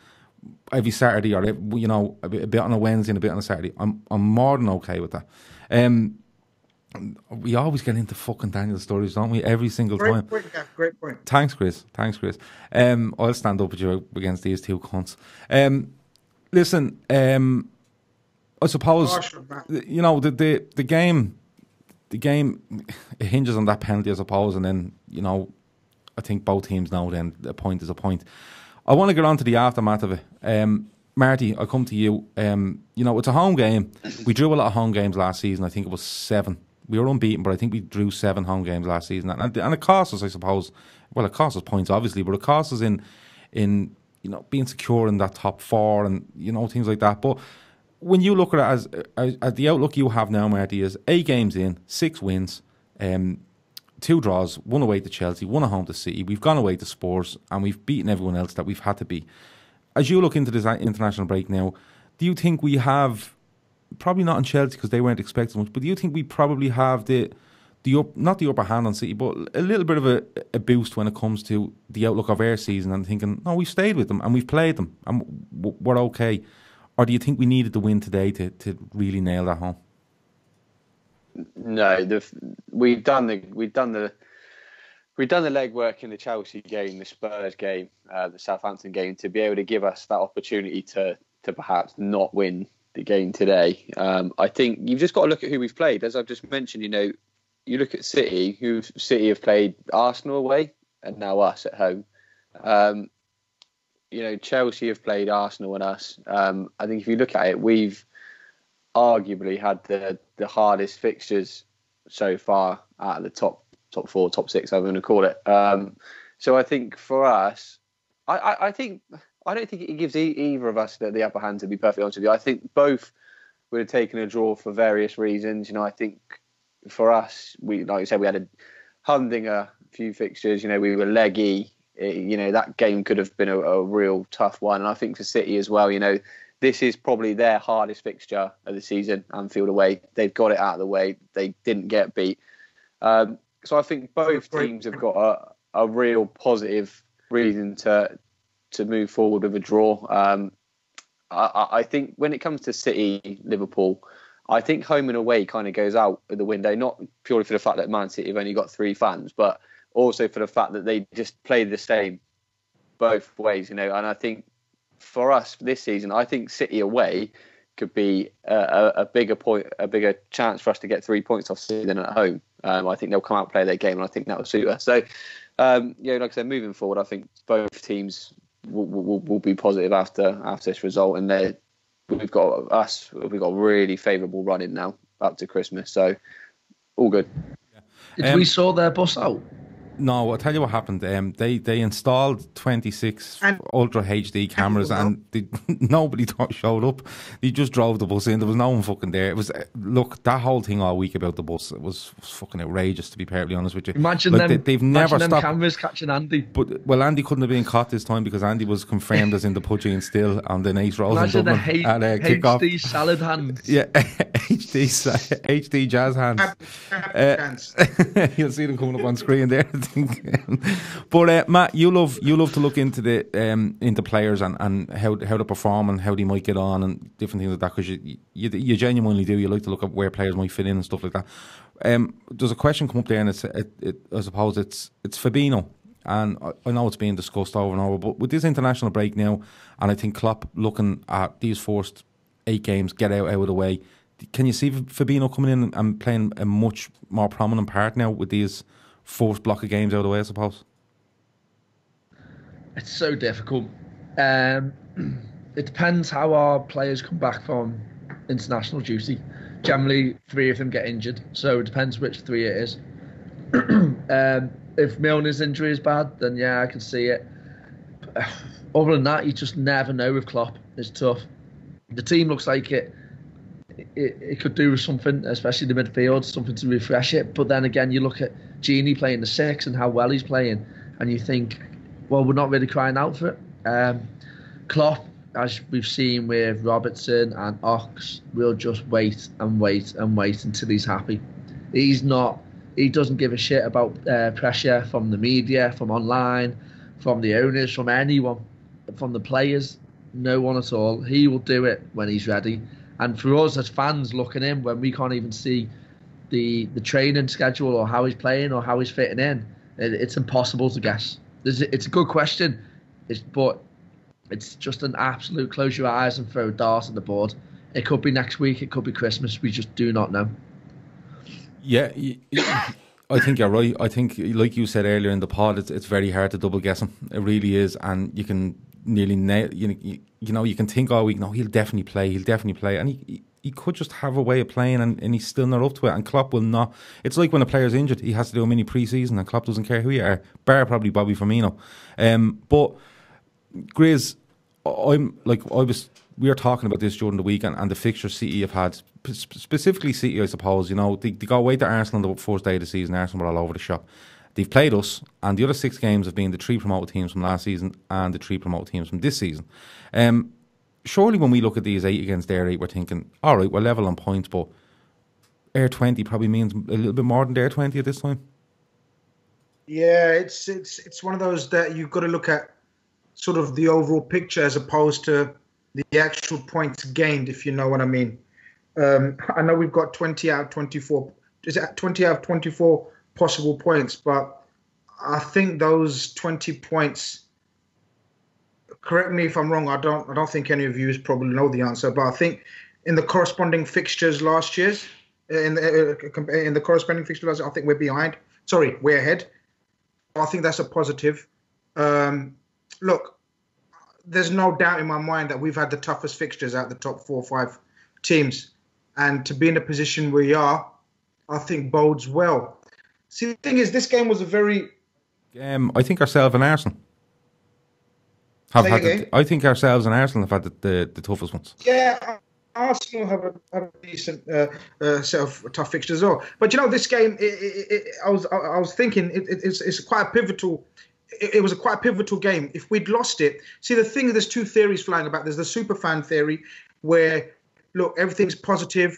S1: every Saturday or a bit on a Wednesday and a bit on a Saturday, I'm more than okay with that. We always get into fucking Daniel Sturridge, don't we? Every single time.
S4: Great point.
S1: Thanks, Chris. I'll stand up with you against these two cunts. Listen, I suppose you know the game it hinges on that penalty, I suppose, and then you know I think both teams know then a point is a point. I want to get on to the aftermath of it. Marty, I'll come to you. You know, it's a home game. We drew a lot of home games last season. I think it was 7. We were unbeaten, but I think we drew 7 home games last season, and it cost us, I suppose. Well, it cost us points, obviously, but it cost us in you know being secure in that top 4 and you know things like that. But when you look at it as the outlook you have now, Marty, is 8 games in, 6 wins, 2 draws, 1 away to Chelsea, 1 at home to City. We've gone away to Spurs, and we've beaten everyone else that we've had to beat. As you look into this international break now, do you think we have, probably not in Chelsea because they weren't expecting much, but do you think we probably have not the upper hand on City, but a little bit of a boost when it comes to the outlook of our season and thinking, no, we've stayed with them and we've played them and we're okay? Or do you think we needed the win today to really nail that home?
S2: No, we've done the legwork in the Chelsea game, the Spurs game, the Southampton game to be able to give us that opportunity to perhaps not win the game today. I think you've just got to look at who we've played. As I've just mentioned, you know, you look at City, City have played Arsenal away and now us at home. You know, Chelsea have played Arsenal and us. I think if you look at it, we've arguably had the hardest fixtures so far out of the top 4, top 6, I'm going to call it. So I think for us, I don't think it gives either of us the upper hand, to be perfectly honest with you. I think both would have taken a draw for various reasons. You know, I think for us, like I said, we had a humdinger few fixtures. You know, we were leggy. You know, that game could have been a real tough one. And I think for City as well, you know, this is probably their hardest fixture of the season, Anfield away. They've got it out of the way. They didn't get beat. So I think both teams have got a real positive reason to move forward with a draw. I think when it comes to City, Liverpool, I think home and away kind of goes out of the window, not purely for the fact that Man City have only got 3 fans, but also for the fact that they just play the same both ways, you know. And I think for us this season, I think City away could be a bigger chance for us to get 3 points off City than at home. I think they'll come out and play their game, and I think that will suit us. So, yeah, like I said, moving forward, I think both teams will be positive after this result, and we've got a really favourable run in now up to Christmas. So, all good.
S3: Did we sort their bus out?
S1: No, I'll tell you what happened. They installed 26 Ultra HD cameras and nobody showed up. They just drove the bus in. There was no one fucking there. It was look, that whole thing all week about the bus, it was fucking outrageous, to be perfectly honest with you.
S3: Imagine
S1: like, they've never stopped.
S3: Cameras catching Andy.
S1: But well, Andy couldn't have been caught this time because Andy was confirmed as in the Pudging still on the nice rolls.
S3: Imagine
S1: the
S3: HD salad hands.
S1: Yeah, HD jazz hands. You'll see them coming up on screen there. But Matt, you love to look into into players and how they perform and how they might get on and different things like that, because you genuinely do. You like to look at where players might fit in and stuff like that. There's a question come up there, and I suppose it's Fabinho, and I know it's being discussed over and over. But with this international break now, and I think Klopp looking at these first 8 games, get out of the way. Can you see Fabinho coming in and playing a much more prominent part now with these first block of games out of the way, I suppose?
S3: It's so difficult. It depends how our players come back from international duty. Generally, 3 of them get injured, so it depends which 3 it is. If Milner's injury is bad, then yeah, I can see it. Other than that, you just never know with Klopp. It's tough. The team looks like it could do with something, especially the midfield, something to refresh it. But then again, you look at Gini playing the 6 and how well he's playing, and you think, well, we're not really crying out for it. Klopp, as we've seen with Robertson and Ox, will just wait and wait and wait until he's happy. He doesn't give a shit about pressure from the media, from online, from the owners, from anyone, from the players. No one at all. He will do it when he's ready. And for us as fans looking in, when we can't even see the training schedule or how he's playing or how he's fitting in, it's impossible to guess. It's a good question, but it's just an absolute close your eyes and throw a dart at the board. It could be next week, it could be Christmas. We just do not know.
S1: Yeah, I think you're right. I think, like you said earlier in the pod, it's very hard to double guess him. It really is, and you can nearly nail. You know, you can think all week, no, he'll definitely play, and he could just have a way of playing, and he's still not up to it. And Klopp will not. It's like when a player's injured, he has to do a mini pre-season, and Klopp doesn't care who you are, bar probably Bobby Firmino. But Grizz, we were talking about this during the week, and the fixtures City have had, specifically City, I suppose. You know, they got away to Arsenal the first day of the season. Arsenal were all over the shop. They've played us, and the other 6 games have been the 3 promoted teams from last season and the 3 promoted teams from this season. Surely when we look at these 8 against their 8, we're thinking, all right, we're level on points, but Air 20 probably means a little bit more than Air 20 at this time.
S4: Yeah, it's one of those that you've got to look at sort of the overall picture as opposed to the actual points gained, if you know what I mean. I know we've got 20 out of 24. Is it 20 out of 24 possible points? But I think those 20 points, correct me if I'm wrong, I don't think any of you probably know the answer, but I think in the corresponding fixtures last year's, in the corresponding fixtures last year, I think we're behind. Sorry, we're ahead. I think that's a positive. Look, there's no doubt in my mind that we've had the toughest fixtures out of the top 4 or 5 teams. And to be in the position we are, I think bodes well. See, the thing is, this game was a very...
S1: I think ourselves and Arsenal I think ourselves and Arsenal have had the toughest ones.
S4: Yeah, Arsenal have a decent set of tough fixtures as well. But, you know, this game, I was thinking it's quite a pivotal... It was a quite pivotal game. If we'd lost it, see, the thing, there's 2 theories flying about. There's the super fan theory where, look, everything's positive.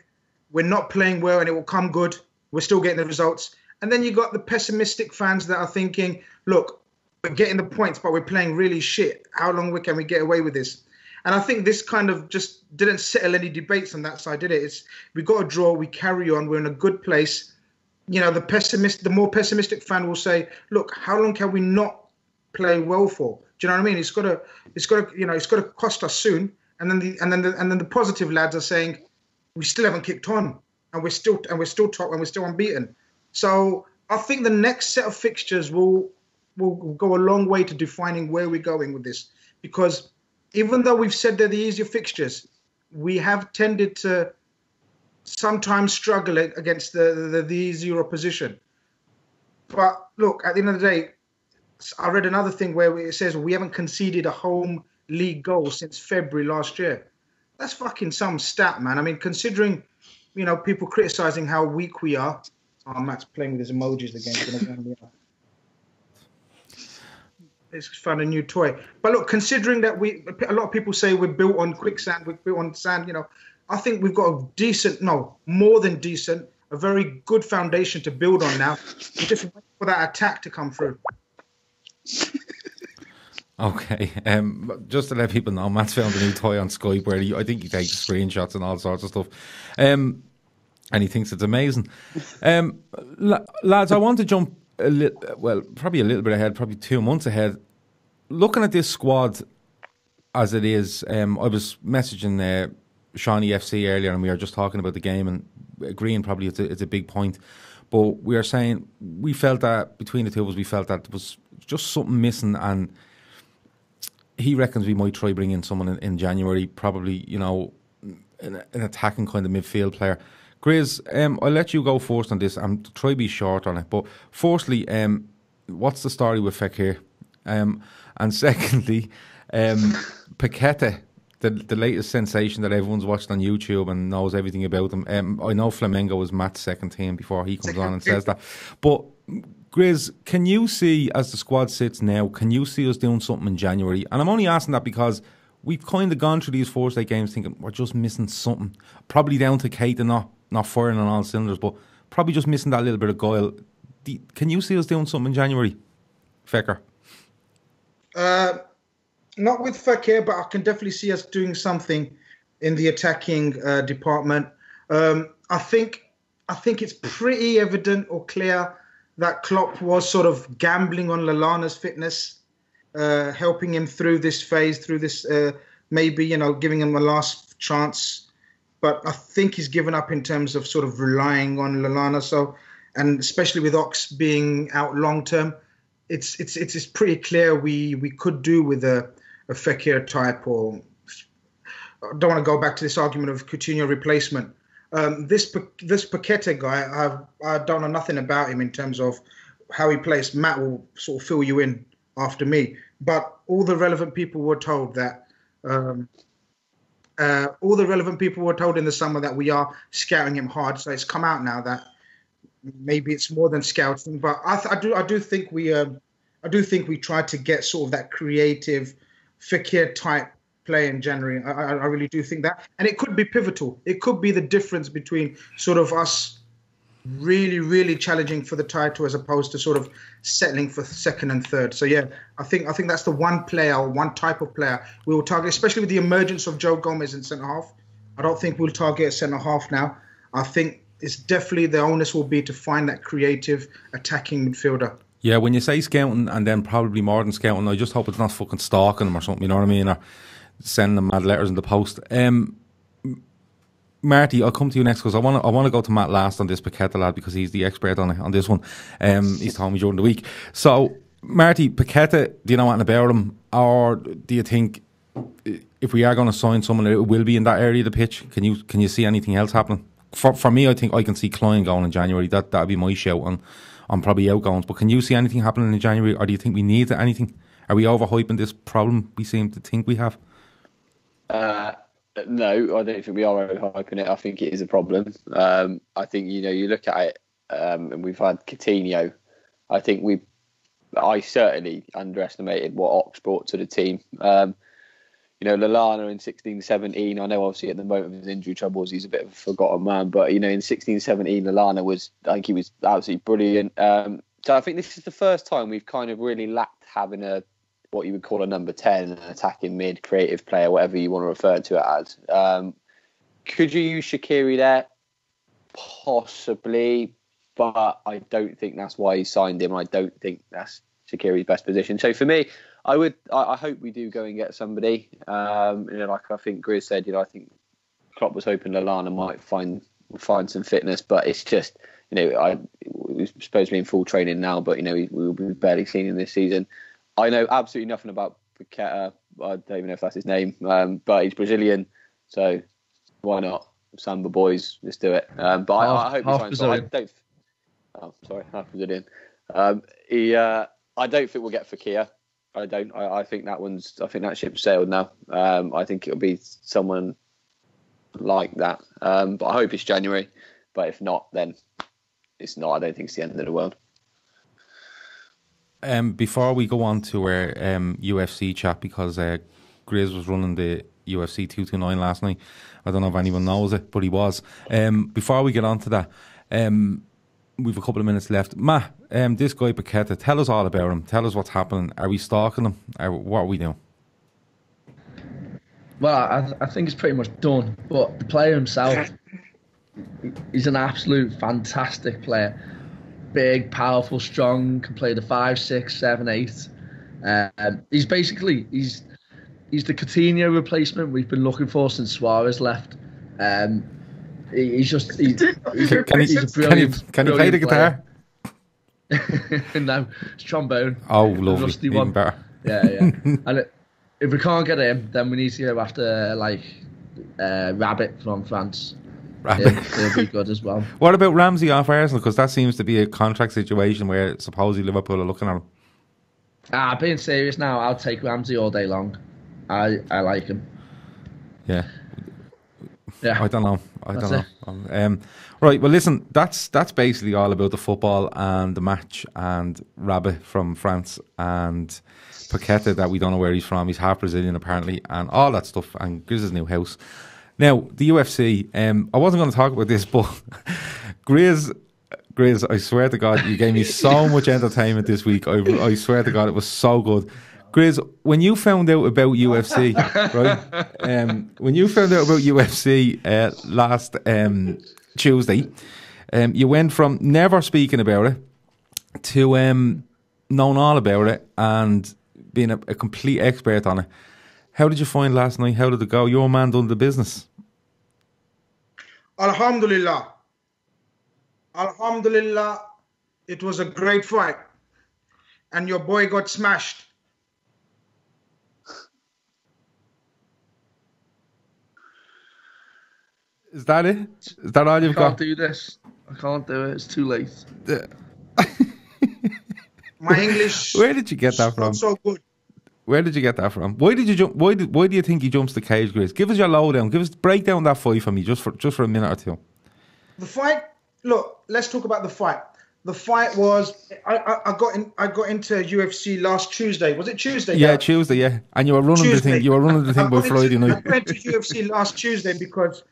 S4: We're not playing well and it will come good. We're still getting the results. And then you got the pessimistic fans that are thinking, look, we're getting the points, but we're playing really shit. How long can we get away with this? And I think this kind of just didn't settle any debates on that side, did it? We got a draw. We carry on. We're in a good place. You know, the more pessimistic fan will say, look, how long can we not play well for? Do you know what I mean? It's got to cost us soon. And then the positive lads are saying we still haven't kicked on, and we're still top, and we're still unbeaten. So I think the next set of fixtures will go a long way to defining where we're going with this, because even though we've said they're the easier fixtures, we have tended to sometimes struggle against the easier opposition. But look, at the end of the day, I read another thing where it says we haven't conceded a home league goal since February last year. That's fucking some stat, man. I mean, considering, you know, people criticizing how weak we are. Oh, Matt's playing with his emojis again. He's found a new toy. But look, considering that a lot of people say we're built on quicksand, we're built on sand, you know, I think we've got more than decent, a very good foundation to build on now. We're just waiting for that attack to come through.
S1: Okay, just to let people know, Matt's found a new toy on Skype where I think he takes screenshots and all sorts of stuff, and he thinks it's amazing. Lads, I want to jump probably a little bit ahead, probably 2 months ahead. Looking at this squad as it is, I was messaging Shawnee FC earlier, and we were just talking about the game and agreeing probably it's a big point. But we are saying we felt that between the two of us, we felt that there was just something missing, and he reckons we might try bring in someone in January, probably, you know, an attacking kind of midfield player. Grizz, I'll let you go first on this and try to be short on it. But firstly, what's the story with Fekir? And secondly, Paqueta, the latest sensation that everyone's watched on YouTube and knows everything about him. I know Flamengo was Matt's second team before he comes on and says that. But Grizz, can you see, as the squad sits now, can you see us doing something in January? And I'm only asking that because we've kind of gone through these first 8 games thinking we're just missing something. Probably down to Keita not firing on all cylinders, but probably just missing that little bit of guile. Can you see us doing something in January, Fekir?
S4: Not with Fekir, but I can definitely see us doing something in the attacking department. I think I think it's pretty evident or clear that Klopp was sort of gambling on Lallana's fitness, helping him through this phase, maybe, giving him a last chance. But I think he's given up in terms of sort of relying on Lallana. So, and especially with Ox being out long term, it's pretty clear we could do with a Fekir type, or I don't want to go back to this argument of Coutinho replacement. This Paqueta guy, I don't know nothing about him in terms of how he plays. Matt will sort of fill you in after me. But all the relevant people were told that in the summer that we are scouting him hard. So it's come out now that maybe it's more than scouting. But I do think we tried to get sort of that creative Fekir type play in January. I really do think that, and it could be pivotal. It could be the difference between sort of us really, really challenging for the title as opposed to sort of settling for second and third. So yeah, I think that's the one type of player we will target, especially with the emergence of Joe Gomez in centre half. I don't think we'll target a centre half now. I think it's definitely the onus will be to find that creative attacking midfielder.
S1: Yeah, when you say scouting and then probably more than scouting, I just hope it's not fucking stalking them or something, you know what I mean? Or sending them mad letters in the post. Marty, I'll come to you next because I want to go to Matt last on this Paqueta lad because he's the expert on this one. He's told me during the week. So, Marty, Paqueta, do you know anything about him? Or do you think if we are going to sign someone, it will be in that area of the pitch? Can you see anything else happening? For me, I think I can see Klein going in January. That'd be my shout on probably outgoings. But can you see anything happening in January, or do you think we need anything? Are we overhyping this problem we seem to think we have?
S2: No, I don't think we are overhyping it. I think it is a problem. I think, you look at it, and we've had Coutinho. I certainly underestimated what Ox brought to the team. Lallana in 16-17, I know obviously at the moment of his injury troubles, he's a bit of a forgotten man, but, in 16-17, Lallana he was absolutely brilliant. So I think this is the first time we've kind of really lacked having what you would call a number 10, an attacking mid, creative player, whatever you want to refer to it as. Could you use Shaqiri there? Possibly, but I don't think that's why he signed him. I don't think that's Shaqiri's best position. So for me, I hope we do go and get somebody. Like I think Grizz said, I think Klopp was hoping Lallana might find some fitness, but it's just, we're supposedly in full training now, but we'll be barely seen in this season. I know absolutely nothing about Paqueta. I don't even know if that's his name, but he's Brazilian, so why not? Samba boys, let's do it. But I hope he finds. Half Brazilian. I don't think we'll get Fekir. I don't. I think that ship's sailed now. I think it'll be someone like that. But I hope it's January. But if not, then it's not. I don't think it's the end of the world.
S1: Before we go on to our UFC chat, because Grizz was running the UFC 229 last night. I don't know if anyone knows it, but he was. Before we get on to that, we've a couple of minutes left. Matt, this guy Paqueta, tell us all about him. Tell us what's happening. Are we stalking him? What are we doing?
S3: Well, I think it's pretty much done. But the player himself, he's an absolute fantastic player. Big, powerful, strong, can play the 5, 6, 7, 8. He's the Coutinho replacement we've been looking for since Suarez left. He's a brilliant.
S1: Can he play the guitar?
S3: No, it's trombone.
S1: Oh, lovely,
S3: rusty
S1: even
S3: one.
S1: better.
S3: Yeah. And if we can't get him, then we need to go after Rabbit from France. He'll be good as well.
S1: What about Ramsey off Arsenal? Because that seems to be a contract situation where supposedly Liverpool are looking at him.
S3: Being serious now, I'll take Ramsey all day long. I like him.
S1: Yeah.
S3: Yeah.
S1: I don't know. Right. Well, listen. That's basically all about the football and the match and Rabbit from France and Paqueta that we don't know where he's from. He's half Brazilian apparently, and all that stuff. And Grizz's new house. Now, the UFC, I wasn't going to talk about this, but Grizz, I swear to God, you gave me so much entertainment this week. I swear to God, it was so good. Grizz, when you found out about UFC, right? When you found out about UFC last Tuesday, You went from never speaking about it to knowing all about it and being a complete expert on it. How did you find last night? How did it go? Your man done the business.
S4: Alhamdulillah. Alhamdulillah. It was a great fight. And your boy got smashed.
S1: Is that it? Is that all you've got?
S3: I can't do this. I can't do it. It's too late.
S4: My English.
S1: Where did you get that from?
S4: Not so good.
S1: Where did you get that from? Why did you jump? Why do you think he jumps the cage, Grace? Give us your lowdown. Break down that fight for me, just for a minute or two.
S4: The fight. Look, let's talk about the fight. The fight was. I got into UFC last Tuesday. Was it Tuesday?
S1: Yeah, Tuesday. Yeah, and you were running
S4: Tuesday.
S1: the thing. You were running the thing by Friday night.
S4: I went to UFC last Tuesday because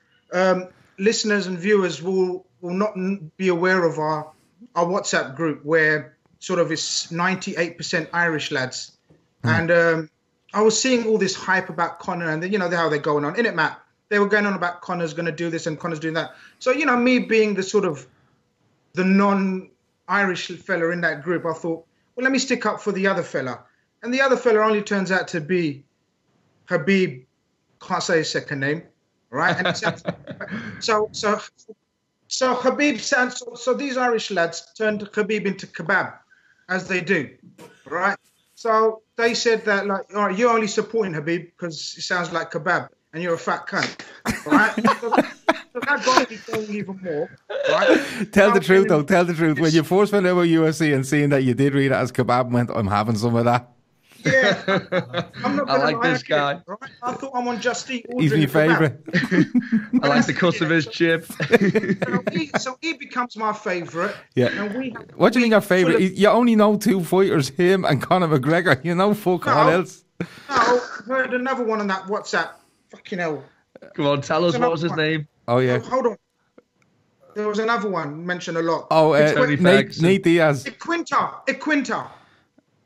S4: listeners and viewers will not be aware of our WhatsApp group where sort of it's 98% Irish lads. And I was seeing all this hype about Conor and how they're going on. Innit, Matt? They were going on about Conor's going to do this and Conor's doing that. So, me being the sort of the non-Irish fella in that group, I thought, well, let me stick up for the other fella. And the other fella only turns out to be Habib, can't say his second name, right? And so Habib sounds, so these Irish lads turned Habib into kebab, as they do, right? So they said that, like, all right, you're only supporting Habib because it sounds like kebab and you're a fat cunt, right? so that got me going even more, right?
S1: Tell the truth, though. Tell the truth. When you first went over UFC and seeing that you did read it as kebab, went, I'm having some of that.
S4: Yeah, I'm not gonna
S3: like this guy.
S4: Right? I thought I'm on Just Eat.
S1: He's my favourite.
S3: I like the cut of his chip.
S4: So he becomes my favourite.
S1: Yeah.
S4: And
S1: what do you mean your favourite? You only know two fighters, him and Conor McGregor. You know fuck all else.
S4: No, I heard another one on that WhatsApp. Fucking hell.
S3: Come on, tell us what was his name.
S1: Oh, yeah.
S4: Hold on. There was another one mentioned a lot.
S1: Oh, Nate Diaz.
S4: Equinta.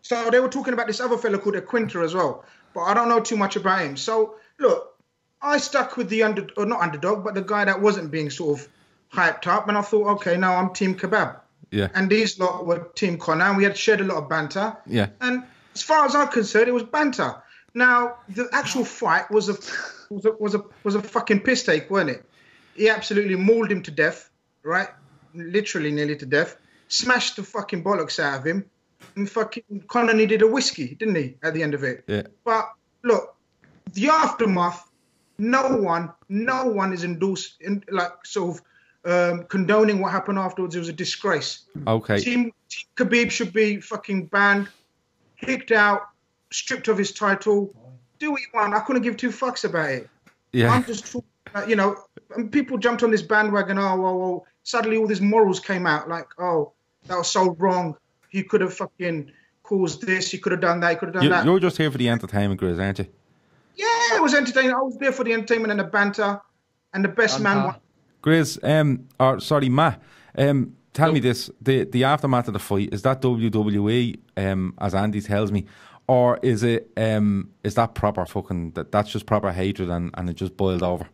S4: So they were talking about this other fella called Equinta as well, but I don't know too much about him. So look, I stuck with the not underdog, but the guy that wasn't being sort of hyped up, and I thought, okay, now I'm Team Kebab.
S1: Yeah.
S4: And these lot were Team Conor, and we had shared a lot of banter.
S1: Yeah.
S4: And as far as I'm concerned, it was banter. Now the actual fight was a fucking piss take, wasn't it? He absolutely mauled him to death, right? Literally nearly to death. Smashed the fucking bollocks out of him. And fucking Conor needed a whiskey, didn't he, at the end of it?
S1: Yeah.
S4: But look, the aftermath, no one is condoning what happened afterwards. It was a disgrace.
S1: Okay.
S4: Team Khabib should be fucking banned, kicked out, stripped of his title. Do what you want. I couldn't give two fucks about it.
S1: Yeah.
S4: I'm just talking about, and people jumped on this bandwagon. Oh, well, suddenly all these morals came out like, oh, that was so wrong. He could have fucking caused this. He could have done that. He could have done that.
S1: You're just here for the entertainment, Grizz, aren't you?
S4: Yeah, it was entertaining. I was there for the entertainment and the banter, and the best man won.
S1: Grizz, Matt, tell me this: the aftermath of the fight, is that WWE, as Andy tells me, or is that proper fucking? That's just proper hatred and it just boiled over.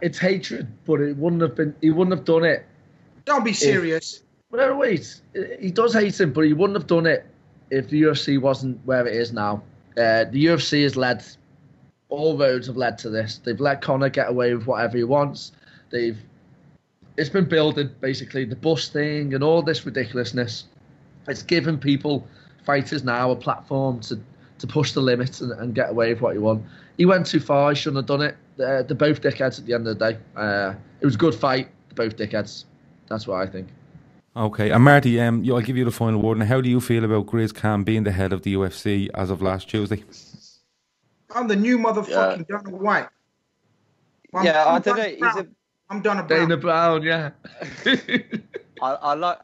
S3: It's hatred, but it wouldn't have been. He wouldn't have done it.
S4: Don't be serious.
S3: But wait, he does hate him, but he wouldn't have done it if the UFC wasn't where it is now. The UFC has led, all roads have led to this. They've let Conor get away with whatever he wants. It's been building, basically, the bus thing and all this ridiculousness. It's given fighters now, a platform to push the limits and get away with what you want. He went too far, he shouldn't have done it. They're both dickheads at the end of the day. It was a good fight, they're both dickheads. That's what I think. Okay,
S1: and Marty, I'll give you the final word. Now, how do you feel about Grizz Khan being the head of the UFC as of last Tuesday?
S4: I'm the new motherfucking Dana White.
S2: I don't know.
S4: I'm Dana Brown.
S3: Dana Brown, yeah.
S2: I like.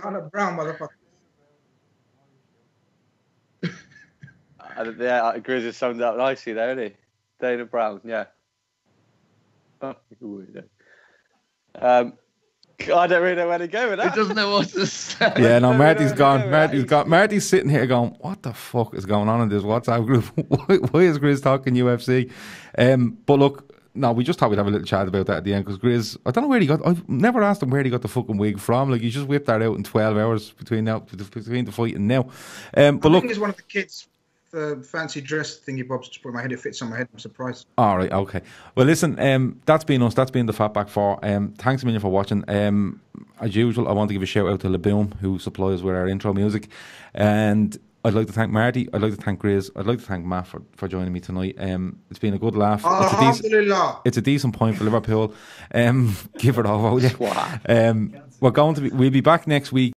S4: Dana Brown, motherfucker.
S2: Yeah, Grizz has summed up nicely there, isn't he? Dana Brown, yeah. I don't really know where to go with that.
S3: He doesn't know what to say.
S1: Yeah, no, Marty's gone. Marty's sitting here going, what the fuck is going on in this WhatsApp group? Why is Grizz talking UFC? But look, No, we just thought we'd have a little chat about that at the end because Grizz, I don't know where he got. I've never asked him where he got the fucking wig from. Like, he just whipped that out in 12 hours between the fight and now. But
S4: I
S1: look,
S4: think it's one of the kids' fancy dress thingy bobs to put my head. It fits on my head. I'm surprised.
S1: All right, okay. Well, listen, that's been us. That's been the Fatback 4. Thanks a million for watching. As usual, I want to give a shout out to Laboom, who supplies with our intro music, and I'd like to thank Marty. I'd like to thank Grizz. I'd like to thank Matt for joining me tonight. It's been a good laugh. It's a decent point for Liverpool. Give it all out. Yeah. We'll be back next week.